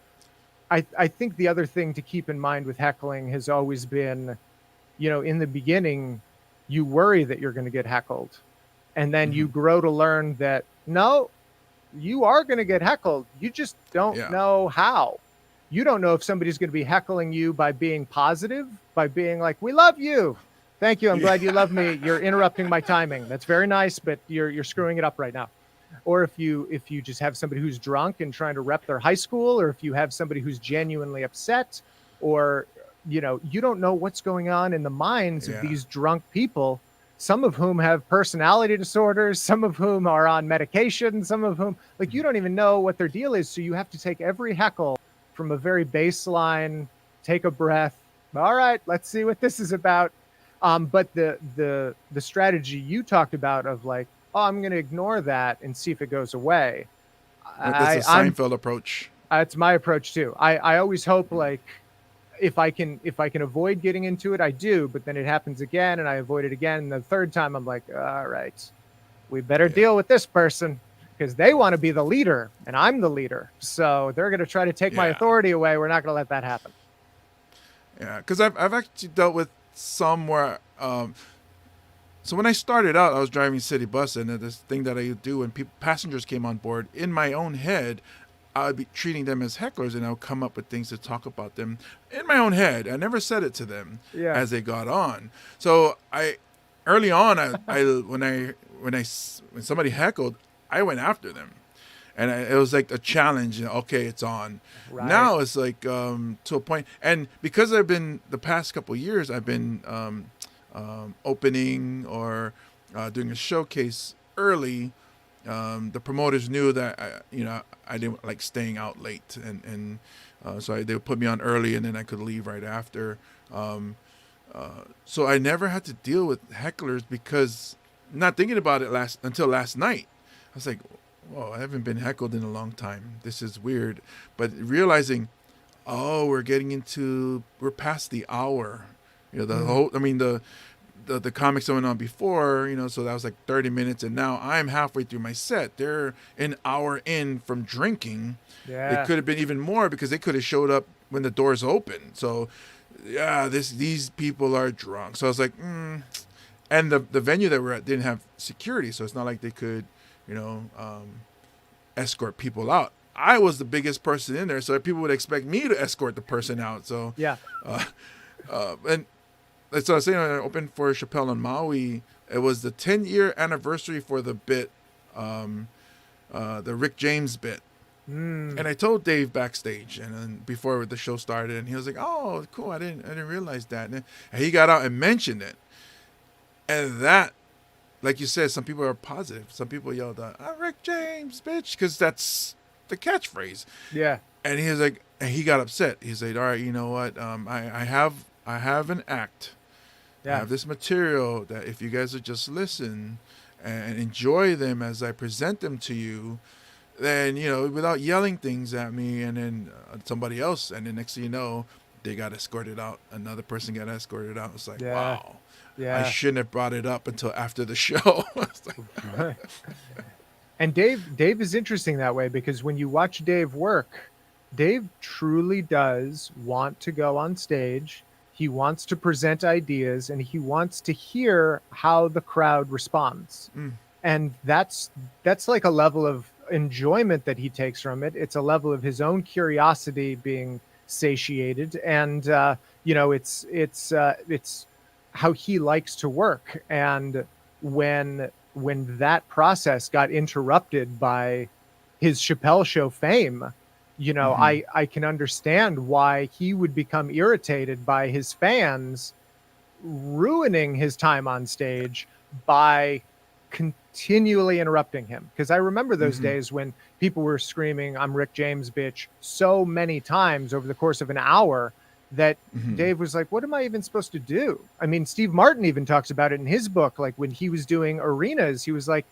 I think the other thing to keep in mind with heckling has always been, in the beginning, you worry that you're going to get heckled, and then you grow to learn that no, you are going to get heckled. You just don't know how. You don't know if somebody's going to be heckling you by being positive, by being like, we love you. Thank you. I'm glad you love me. You're interrupting my timing. That's very nice, but you're screwing it up right now. Or if you just have somebody who's drunk and trying to rep their high school, or if you have somebody who's genuinely upset, or, you don't know what's going on in the minds of these drunk people. some of whom have personality disorders, some of whom are on medication, some of whom, like, you don't even know what their deal is. So you have to take every heckle from a very baseline, take a breath. All right, let's see what this is about. But the strategy you talked about of like, oh, I'm going to ignore that and see if it goes away. That's a Seinfeld approach. That's my approach too. I always hope, like, if I can avoid getting into it, I do, but then it happens again and I avoid it again. And the third time I'm like, all right, we better deal with this person because they want to be the leader and I'm the leader. So they're going to try to take my authority away. We're not going to let that happen. Yeah. Cause I've actually dealt with some where, so when I started out, I was driving city bus, and this thing that I would do when passengers came on board, in my own head, I would be treating them as hecklers, and I would come up with things to talk about them in my own head. I never said it to them as they got on. So early on, when somebody heckled, I went after them, and it was like a challenge. Okay, it's on. Right. Now it's like to a point, and because I've been the past couple of years, I've been opening or doing a showcase early. The promoters knew that I didn't like staying out late, and so they would put me on early, and then I could leave right after. So I never had to deal with hecklers because, not thinking about it until last night, I was like, "Whoa, I haven't been heckled in a long time. This is weird." But realizing, oh, we're past the hour. The comics that went on before, so that was like 30 minutes, and now I'm halfway through my set. They're an hour in from drinking. Yeah. It could have been even more because they could have showed up when the doors open. So, yeah, these people are drunk. So I was like, and the venue that we're at didn't have security, so it's not like they could, escort people out. I was the biggest person in there, so people would expect me to escort the person out. So yeah, and. So I was saying, when I opened for Chappelle on Maui, it was the 10-year anniversary for the bit, the Rick James bit. And I told Dave backstage, and then before the show started, and he was like, "Oh, cool! I didn't realize that." And he got out and mentioned it, and that, like you said, some people are positive. Some people yelled out, "Rick James, bitch," because that's the catchphrase. Yeah. And he was like, and he got upset. He's like, "All right, you know what? I have an act." Yeah. I have this material that if you guys would just listen and enjoy them as I present them to you, then, without yelling things at me and then somebody else, and then next thing you know, they got escorted out. Another person got escorted out. It's like, wow. Yeah. I shouldn't have brought it up until after the show. And Dave is interesting that way because when you watch Dave work, Dave truly does want to go on stage. He wants to present ideas and he wants to hear how the crowd responds. And that's like a level of enjoyment that he takes from it. It's a level of his own curiosity being satiated. And, it's how he likes to work. And when that process got interrupted by his Chappelle Show fame, I can understand why he would become irritated by his fans ruining his time on stage by continually interrupting him. Because I remember those days when people were screaming, "I'm Rick James, bitch," so many times over the course of an hour that Dave was like, what am I even supposed to do? I mean, Steve Martin even talks about it in his book. Like when he was doing arenas, he was like,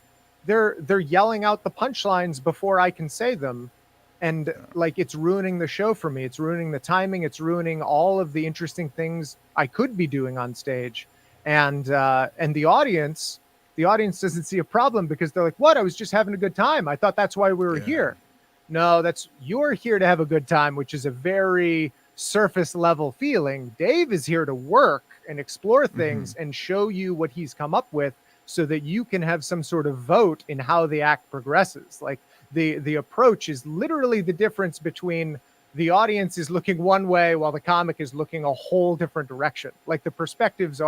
they're yelling out the punchlines before I can say them. And like, it's ruining the show for me. It's ruining the timing. It's ruining all of the interesting things I could be doing on stage. And the audience doesn't see a problem because they're like, what? I was just having a good time. I thought that's why we were here. No, you're here to have a good time, which is a very surface level feeling. Dave is here to work and explore things and show you what he's come up with so that you can have some sort of vote in how the act progresses. Like, the approach is literally the difference between the audience is looking one way while the comic is looking a whole different direction. Like the perspectives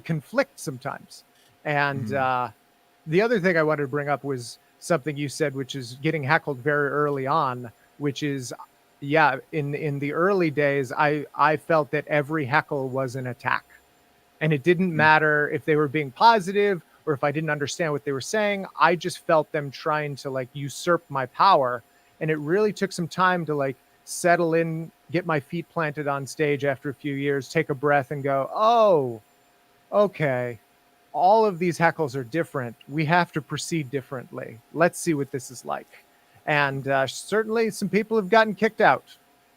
conflict sometimes. And the other thing I wanted to bring up was something you said, which is getting heckled very early on, which is, in the early days, I felt that every heckle was an attack. And it didn't matter if they were being positive or if I didn't understand what they were saying. I just felt them trying to like usurp my power. And it really took some time to like settle in, get my feet planted on stage after a few years, take a breath and go, oh, okay, all of these heckles are different. We have to proceed differently. Let's see what this is like. And certainly some people have gotten kicked out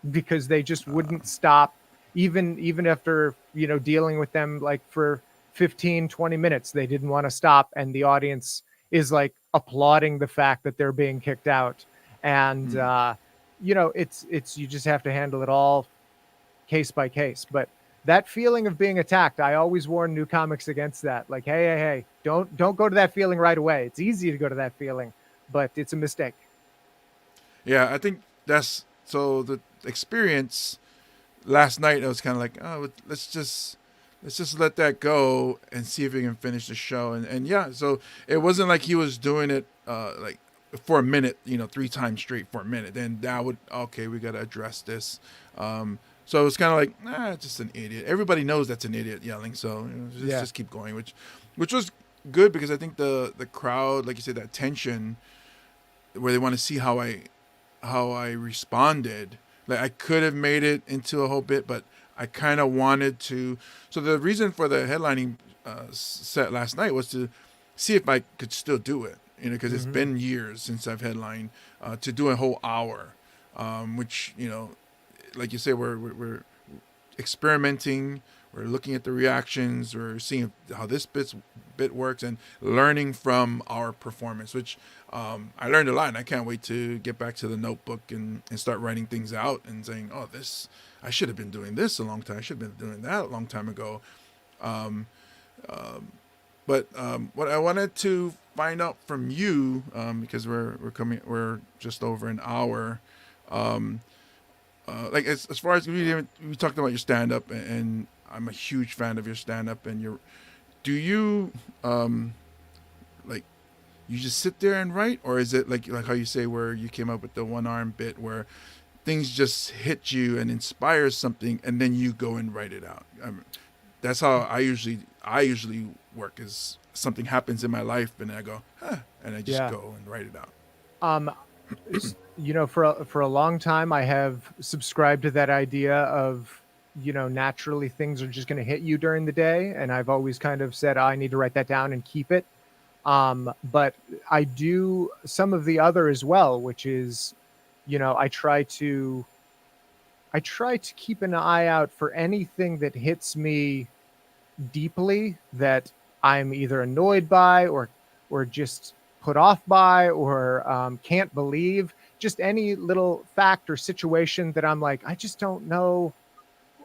because they just wouldn't stop, even after, you know, dealing with them like for 15, 20 minutes. They didn't want to stop. And the audience is like applauding the fact that they're being kicked out. And, you know, it's, you just have to handle it all case by case. But that feeling of being attacked, I always warn new comics against that. Like, hey, don't go to that feeling right away. It's easy to go to that feeling, but it's a mistake. Yeah, I think that's so the experience last night. I was kind of like, oh, let's just let that go and see if we can finish the show. And yeah, so it wasn't like he was doing it like for a minute, you know, 3 times straight for a minute. Then that would, okay, we got to address this. So it was kind of like, just an idiot. Everybody knows that's an idiot yelling. So you know, just keep going, which was good because I think the crowd, like you said, that tension where they want to see how I responded. Like I could have made it into a whole bit, but I kind of wanted to. So the reason for the headlining set last night was to see if I could still do it. You know, because it's been years since I've headlined, to do a whole hour, which, you know, like you say, we're experimenting, we're looking at the reactions, we're seeing how this bit works and learning from our performance, which I learned a lot, and I can't wait to get back to the notebook and start writing things out and saying, oh, this, I should have been doing this a long time, I should have been doing that a long time ago. But what I wanted to find out from you, because we're just over an hour, like as far as we talked about your stand-up, and I'm a huge fan of your stand-up, and do you like you just sit there and write, or is it like how you say where you came up with the one-arm bit where things just hit you and inspires something and then you go and write it out? That's how I usually work, is something happens in my life and I go, and I just go and write it out. You know, for a long time, I have subscribed to that idea of, you know, naturally things are just going to hit you during the day. And I've always kind of said, I need to write that down and keep it. But I do some of the other as well, which is, you know, I try to keep an eye out for anything that hits me deeply, that I'm either annoyed by or just put off by or can't believe. Just any little fact or situation that I'm like, I just don't know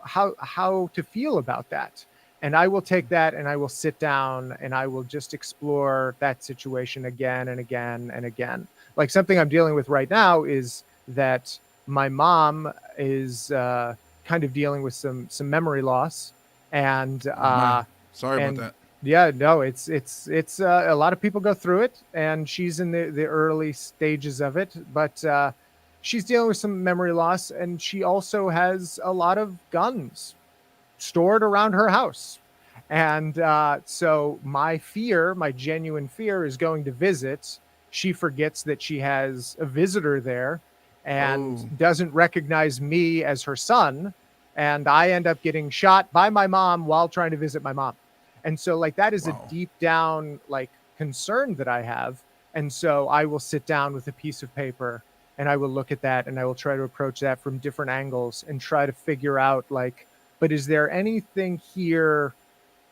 how to feel about that. And I will take that and I will sit down and I will just explore that situation again and again and again. Like something I'm dealing with right now is that my mom is kind of dealing with some memory loss. And sorry about that. Yeah, no, it's a lot of people go through it, and she's in the early stages of it, but she's dealing with some memory loss, and she also has a lot of guns stored around her house. And so my genuine fear is going to visit. She forgets that she has a visitor there and doesn't recognize me as her son. And I end up getting shot by my mom while trying to visit my mom. And so like that is a deep down like concern that I have. And so I will sit down with a piece of paper and I will look at that and I will try to approach that from different angles and try to figure out like, but is there anything here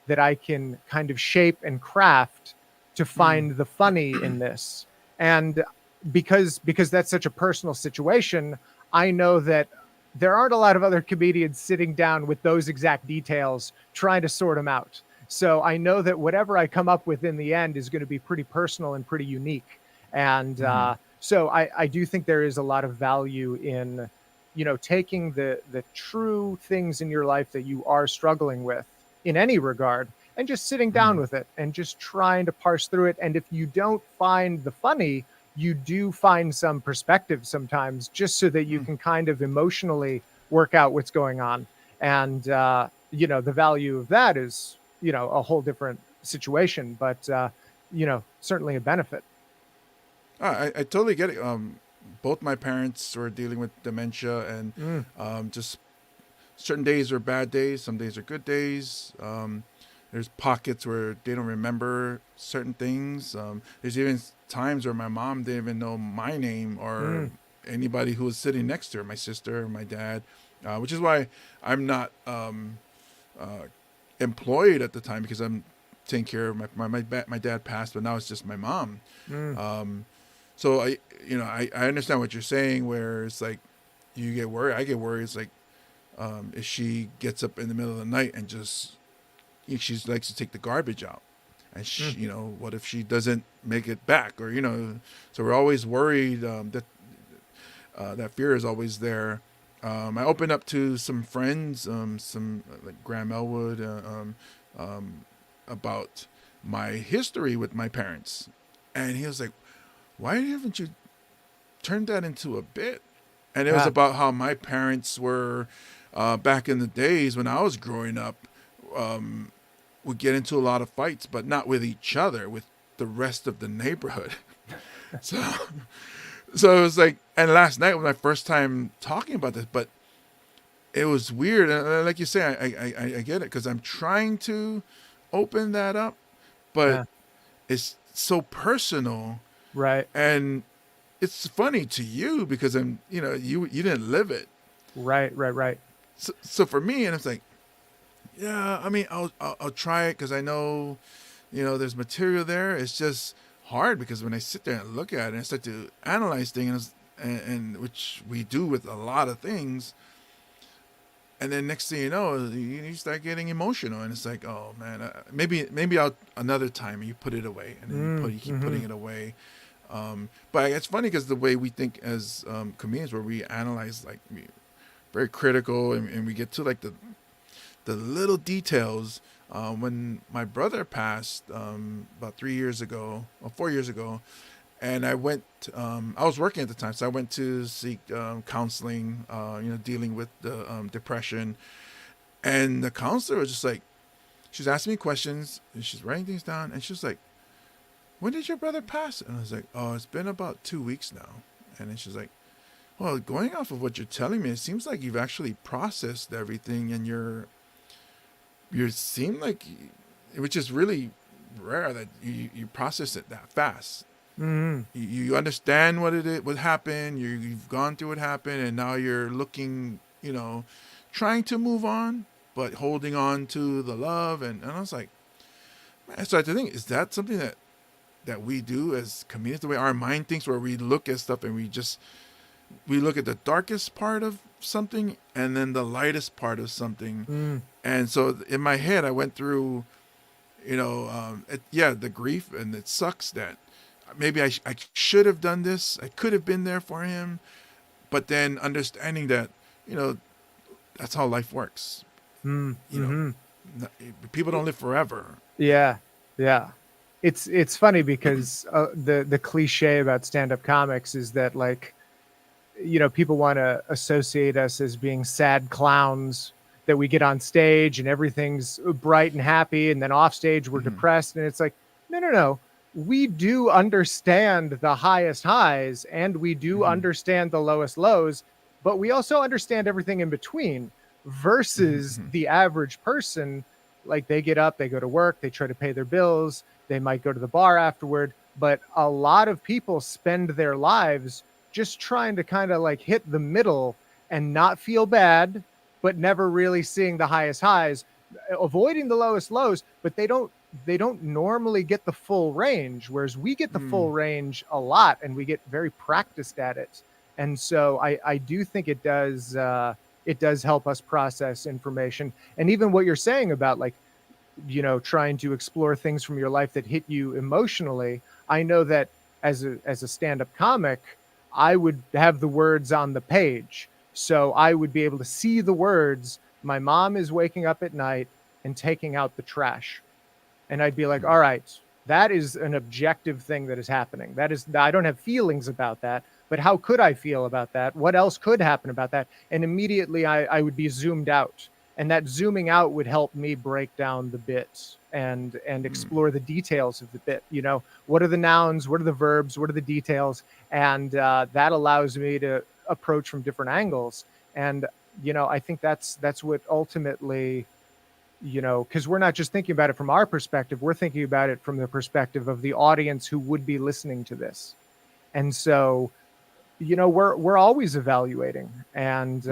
that I can kind of shape and craft to find the funny in this? And because that's such a personal situation, I know that there aren't a lot of other comedians sitting down with those exact details trying to sort them out. So I know that whatever I come up with in the end is going to be pretty personal and pretty unique. And so I do think there is a lot of value in, you know, taking the true things in your life that you are struggling with in any regard and just sitting down with it and just trying to parse through it. And if you don't find the funny, you do find some perspective sometimes, just so that you can kind of emotionally work out what's going on. And, you know, the value of that is a whole different situation, but certainly a benefit. I totally get it. Both my parents were dealing with dementia, and Mm, just certain days are bad days, some days are good days. There's pockets where they don't remember certain things. There's even times where my mom didn't even know my name or mm, anybody who was sitting next to her, my sister or my dad, which is why I'm not uh, employed at the time, because I'm taking care of my dad passed, but now it's just my mom. mm. Um, so I understand what you're saying, where it's like you get worried. I get worried. It's like if she gets up in the middle of the night and just she likes to take the garbage out, and Mm. what if she doesn't make it back, or so we're always worried, that fear is always there. I opened up to some friends, some like Graham Elwood, about my history with my parents, and he was like, "Why haven't you turned that into a bit?" And it was Ah, about how my parents were, back in the days when I was growing up, would get into a lot of fights, but not with each other, with the rest of the neighborhood. So, so it was like, and last night was my first time talking about this, but it was weird. And like you say, I get it, because I'm trying to open that up, but yeah. it's so personal, Right. and it's funny to you because you didn't live it. Right. Right. Right. So for me, and it's like, yeah, I mean, I'll try it because I know, there's material there. It's just hard because when I sit there and look at it and I start to analyze things, and which we do with a lot of things, and then next thing you know, you start getting emotional, and it's like, oh man, maybe I'll another time. And you put it away, and then you keep Mm-hmm. putting it away. But it's funny because the way we think as comedians, where we analyze, like, very critical, and we get to like the little details. When my brother passed, about 3 years ago or 4 years ago, and I went, I was working at the time, so I went to seek counseling, dealing with the depression. And the counselor was just like, she's asking me questions and she's writing things down, and she's like, "When did your brother pass?" And I was like, "Oh, it's been about 2 weeks now." And then she's like, "Well, going off of what you're telling me, it seems like you've actually processed everything, and you seem like, which is really rare, that you process it that fast. Mm-hmm. You understand what happened. You've gone through what happened, and now you're looking, trying to move on, but holding on to the love." And I was like, man, I started to think, is that something that we do as comedians, the way our mind thinks, where we look at stuff and we look at the darkest part of something and then the lightest part of something. Mm. And so in my head, I went through, the grief, and it sucks that maybe I should have done this. I could have been there for him, but then understanding that, that's how life works. You know, Mm-hmm. people don't live forever. Yeah. Yeah. It's funny because the cliche about stand-up comics is that, like, people want to associate us as being sad clowns, that we get on stage and everything's bright and happy, and then off stage we're Hmm. depressed. And it's like, no, no, no. We do understand the highest highs and we do Hmm. understand the lowest lows, but we also understand everything in between, versus Hmm. the average person. Like, they get up, they go to work, they try to pay their bills, they might go to the bar afterward. But a lot of people spend their lives just trying to kind of like hit the middle and not feel bad, but never really seeing the highest highs, avoiding the lowest lows. But they don't normally get the full range, whereas we get the Hmm. full range a lot and we get very practiced at it. And so I do think it does help us process information. And even what you're saying about, like, trying to explore things from your life that hit you emotionally. I know that as a stand-up comic, I would have the words on the page, so I would be able to see the words, "My mom is waking up at night and taking out the trash." And I'd be like, "All right, that is an objective thing that is happening. That is, I don't have feelings about that, but how could I feel about that? What else could happen about that?" And immediately I would be zoomed out. and that zooming out would help me break down the bit and explore the details of the bit. What are the nouns, what are the verbs, what are the details, and that allows me to approach from different angles. And I think that's what ultimately, because we're not just thinking about it from our perspective, we're thinking about it from the perspective of the audience who would be listening to this. And so we're always evaluating, and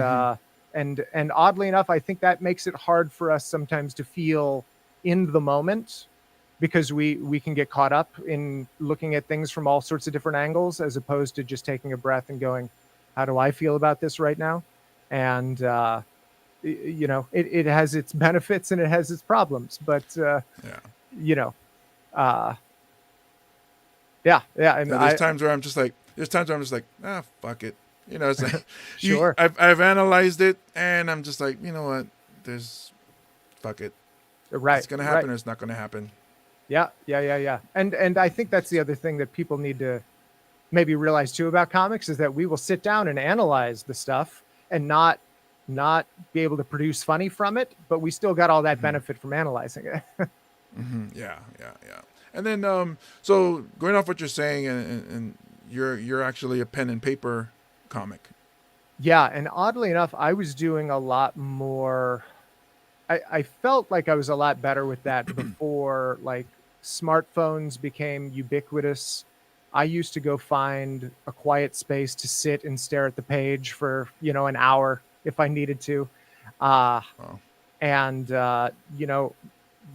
and oddly enough, I think that makes it hard for us sometimes to feel in the moment, because we can get caught up in looking at things from all sorts of different angles, as opposed to just taking a breath and going, how do I feel about this right now? And it has its benefits and it has its problems, but Yeah. you know uh yeah, and There's times where I'm just like, fuck it. It's like, Sure. I've analyzed it, and I'm just like, you know what? Fuck it. Right. It's gonna happen, right. or it's not gonna happen. Yeah. And I think that's the other thing that people need to maybe realize too about comics, is that we will sit down and analyze the stuff and not be able to produce funny from it, but we still got all that benefit from analyzing it. Yeah. And then, so going off what you're saying, and you're actually a pen and paper comic. Yeah, and oddly enough, I was doing a lot more. I felt like I was a lot better with that before like smartphones became ubiquitous. I used to go find a quiet space to sit and stare at the page for, an hour if I needed to. Uh, Wow. and,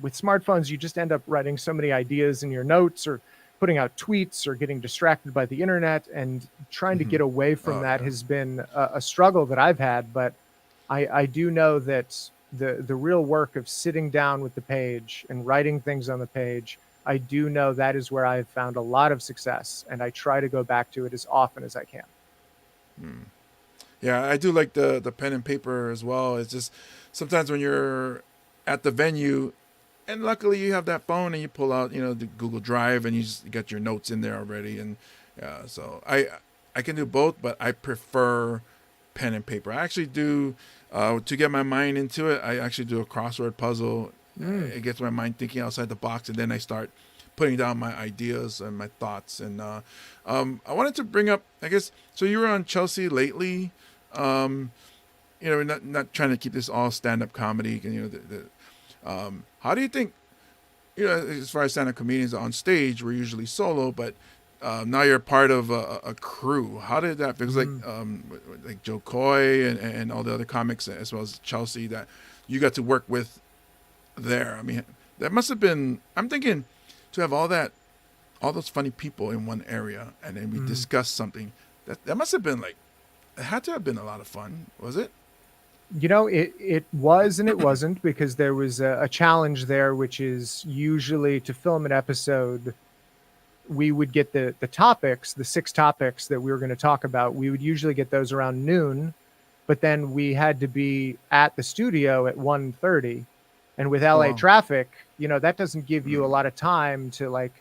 with smartphones, you just end up writing so many ideas in your notes, or putting out tweets, or getting distracted by the internet, and trying to get away from that has been a struggle that I've had. But I do know that the real work of sitting down with the page and writing things on the page, I do know that is where I've found a lot of success, and I try to go back to it as often as I can. Yeah, I do like the pen and paper as well. It's just sometimes when you're at the venue, and luckily you have that phone, and you pull out, the Google Drive, and you just got your notes in there already. And so I can do both, but I prefer pen and paper. I actually do, to get my mind into it, I actually do a crossword puzzle. It gets my mind thinking outside the box, and then I start putting down my ideas and my thoughts. And I wanted to bring up, I guess, so you were on Chelsea lately. Not trying to keep this all stand-up comedy. How do you think, as far as stand-up comedians on stage, we're usually solo, but now you're part of a crew. How did that? Because like Joe Coy and all the other comics, as well as Chelsea, that you got to work with there. I mean, that must have been. I'm thinking to have all those funny people in one area, and then we discuss something. That must have been like. It had to have been a lot of fun, was it? It was and it wasn't, because there was a challenge there, which is usually to film an episode, we would get the topics, the 6 topics that we were going to talk about. We would usually get those around noon, but then we had to be at the studio at 1:30. And with LA traffic, that doesn't give you a lot of time to like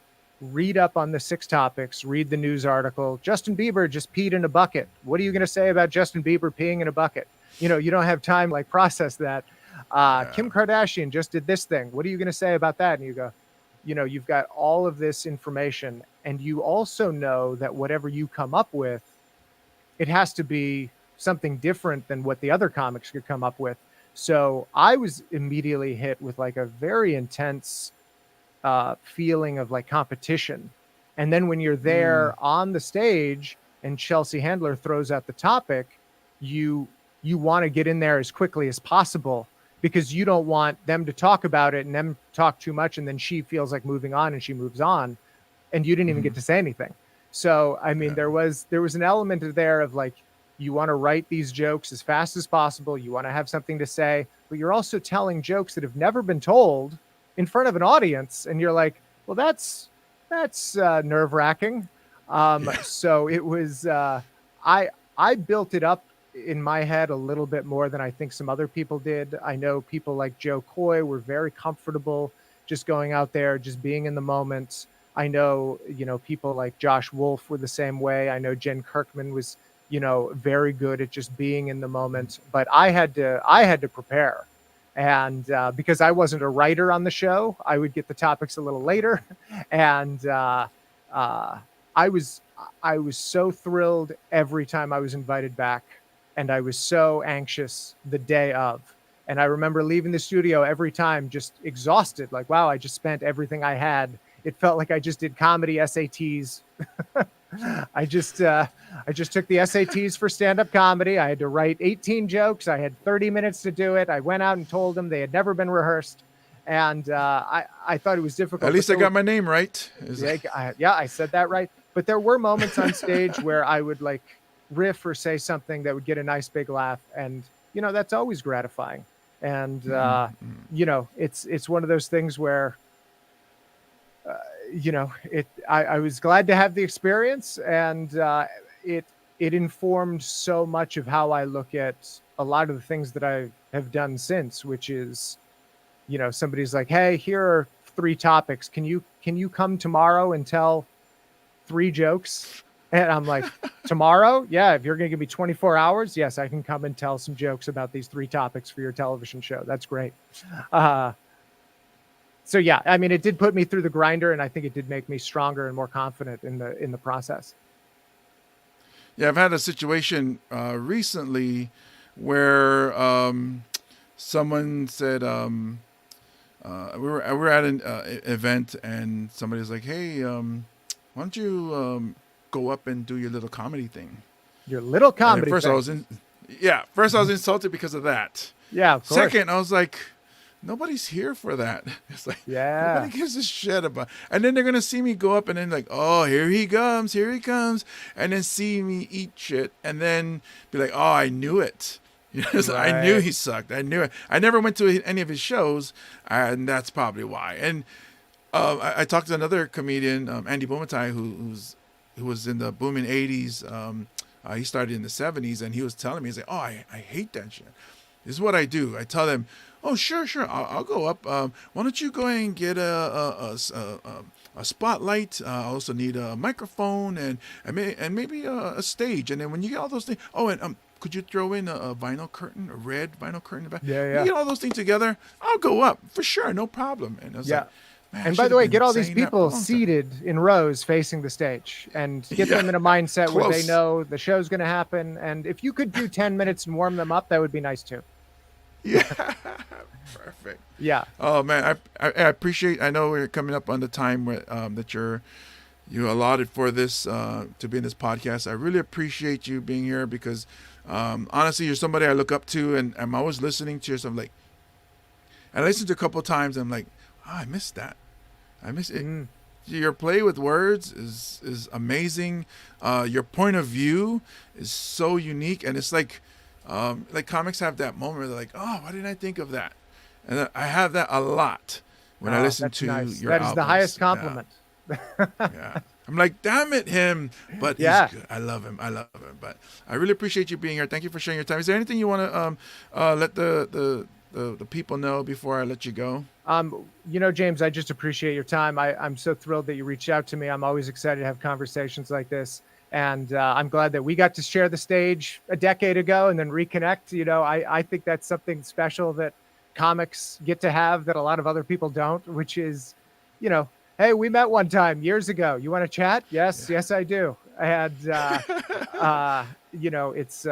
read up on the 6 topics, read the news article. Justin Bieber just peed in a bucket. What are you going to say about Justin Bieber peeing in a bucket? You don't have time to like process that. Kim Kardashian just did this thing. What are you going to say about that? And you go, you've got all of this information, and you also know that whatever you come up with, it has to be something different than what the other comics could come up with. So I was immediately hit with like a very intense feeling of like competition. And then when you're there on the stage and Chelsea Handler throws out the topic, you want to get in there as quickly as possible, because you don't want them to talk about it and them talk too much, and then she feels like moving on and she moves on, and you didn't even get to say anything. So I mean, there was an element of there of like, you want to write these jokes as fast as possible, you want to have something to say, but you're also telling jokes that have never been told in front of an audience, and you're like, well, that's nerve-wracking. So it was I built it up in my head a little bit more than I think some other people did. I know people like Joe Coy were very comfortable just going out there, just being in the moment. I know, people like Josh Wolf were the same way. I know Jen Kirkman was, very good at just being in the moment. But I had to prepare. And because I wasn't a writer on the show, I would get the topics a little later. And I was so thrilled every time I was invited back, and I was so anxious the day of. And I remember leaving the studio every time just exhausted, like, wow, I just spent everything I had. It felt like I just did comedy SATs. I just took the SATs for stand-up comedy. I had to write 18 jokes. I had 30 minutes to do it. I went out and told them they had never been rehearsed. And I thought it was difficult. At least I got my name right. I said that right. But there were moments on stage where I would like riff or say something that would get a nice big laugh. And, you know, that's always gratifying. And, you know, it's one of those things where, you know, I was glad to have the experience, and it informed so much of how I look at a lot of the things that I have done since, which is, you know, somebody's like, hey, here are 3 topics. Can you come tomorrow and tell 3 jokes? And I'm like, tomorrow? Yeah. If you're going to give me 24 hours, yes, I can come and tell some jokes about these 3 topics for your television show. That's great. So yeah, I mean, it did put me through the grinder, and I think it did make me stronger and more confident in the process. Yeah, I've had a situation recently where someone said we were at an event, and somebody was like, "Hey, why don't you go up and do your little comedy thing?" Your little comedy. First, I was insulted because of that. Yeah, of course. Second, I was like, nobody's here for that. It's like, nobody gives a shit about. And then they're gonna see me go up, and then like, oh, here he comes, and then see me eat shit, and then be like, oh, I knew it. You know, Right. I knew he sucked. I knew it. I never went to any of his shows, and that's probably why. And I talked to another comedian, Andy Bomatai, who was in the booming '80s. He started in the '70s, and he was telling me, he's like, oh, I hate that shit. This is what I do. I tell them, oh, sure, I'll go up. Why don't you go and get a spotlight? I also need a microphone and maybe a stage. And then when you get all those things, oh, and could you throw in a vinyl curtain, a red vinyl curtain in the back? Yeah. You get all those things together, I'll go up for sure, no problem. And I was like, man, And by the way, get all these people seated in rows facing the stage, and get them in a mindset where they know the show's going to happen. And if you could do 10 minutes and warm them up, that would be nice too. Yeah, perfect. Yeah. Oh man, I appreciate. I know we're coming up on the time where that you allotted for this to be in this podcast. I really appreciate you being here because honestly, you're somebody I look up to, and I'm always listening to you. So I'm like, I listened to a couple of times. And I'm like, oh, I missed that. I miss it. Your play with words is amazing. Your point of view is so unique, and it's like comics have that moment where they're like, oh, why didn't I think of that? And I have that a lot when I listen to your That is the albums. highest compliment. Yeah. I'm like, damn it, him. But he's good. I love him. But I really appreciate you being here. Thank you for sharing your time. Is there anything you want to let the people know before I let you go? You know, James, I just appreciate your time. I'm so thrilled that you reached out to me. I'm always excited to have conversations like this. And I'm glad that we got to share the stage a decade ago and then reconnect. You know, I think that's something special that comics get to have that a lot of other people don't, which is, you know, hey, we met one time years ago. You want to chat? Yes, I do. And, you know, it's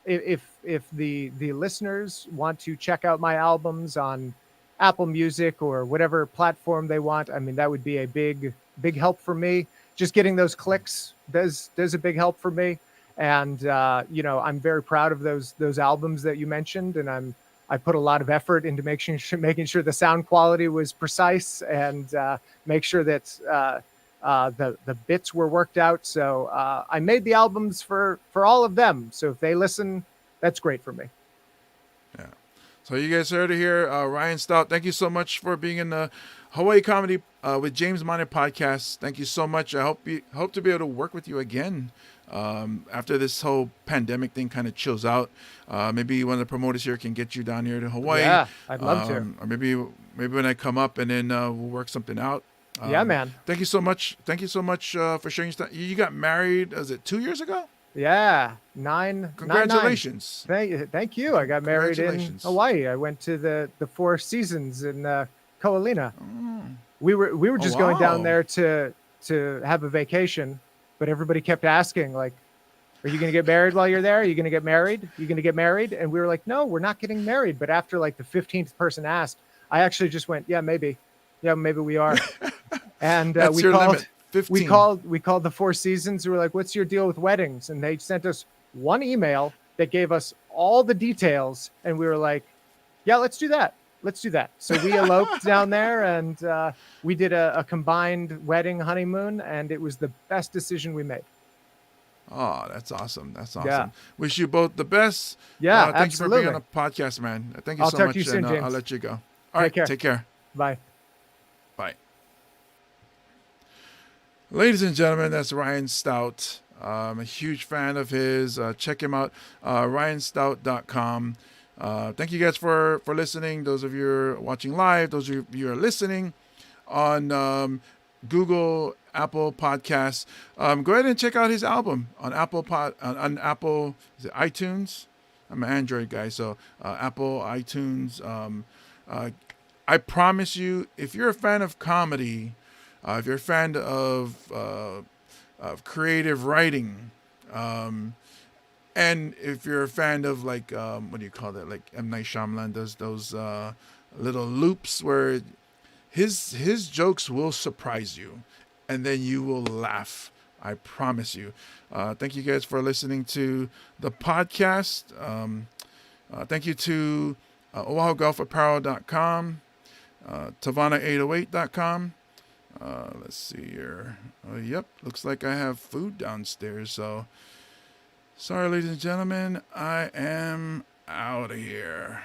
if the listeners want to check out my albums on Apple Music or whatever platform they want, I mean, that would be a big help for me. Just getting those clicks does a big help for me. And, you know, I'm very proud of those albums that you mentioned. And I put a lot of effort into making sure the sound quality was precise and make sure that the bits were worked out. So I made the albums for all of them. So if they listen, that's great for me. Yeah. So you guys heard it here. Ryan Stout, thank you so much for being in the Hawaii Comedy with James Money podcast. Thank you so much. I hope to be able to work with you again after this whole pandemic thing kind of chills out. Maybe one of the promoters here can get you down here to Hawaii. Yeah, I'd love to. Or maybe when I come up and then we'll work something out. Yeah, man. Thank you so much. Thank you so much for sharing your stuff. You got married, was it 2 years ago? Yeah, nine. Congratulations. Thank you. I got married in Congratulations. Hawaii. I went to the Four Seasons in Ko'olina. Oh, We were oh just going down wow. there to have a vacation, but everybody kept asking like, "Are you going to get married while you're there? Are you going to get married? Are you going to get married?" And we were like, "No, we're not getting married." But after like the 15th person asked, I actually just went, "Yeah, maybe. Yeah, maybe we are." And That's your limit. 15. we called the Four Seasons. We were like, "What's your deal with weddings?" And they sent us one email that gave us all the details, and we were like, "Yeah, let's do that. Let's do that." So we eloped down there, and we did a combined wedding honeymoon, and it was the best decision we made. Oh, that's awesome. That's awesome. Yeah. Wish you both the best. Yeah, Thank you for being on absolutely. the podcast, man. Thank you I'll so talk much. to you soon, and I'll James. let you go. All right. care. Take care. Bye. Bye. Ladies and gentlemen, that's Ryan Stout. I'm a huge fan of his. Check him out, ryanstout.com. Thank you guys for listening. Those of you who are watching live, those of you who are listening on Google, Apple Podcasts. Go ahead and check out his album on on Apple, is it iTunes? I'm an Android guy, so Apple, iTunes. I promise you, if you're a fan of comedy, if you're a fan of creative writing, and if you're a fan of like what do you call that? Like M. Night Shyamalan does those little loops where his jokes will surprise you, and then you will laugh. I promise you. Thank you guys for listening to the podcast. Thank you to OahuGolfApparel.com, Tavana808.com. Let's see here. Yep, looks like I have food downstairs. So, sorry, ladies and gentlemen, I am out of here.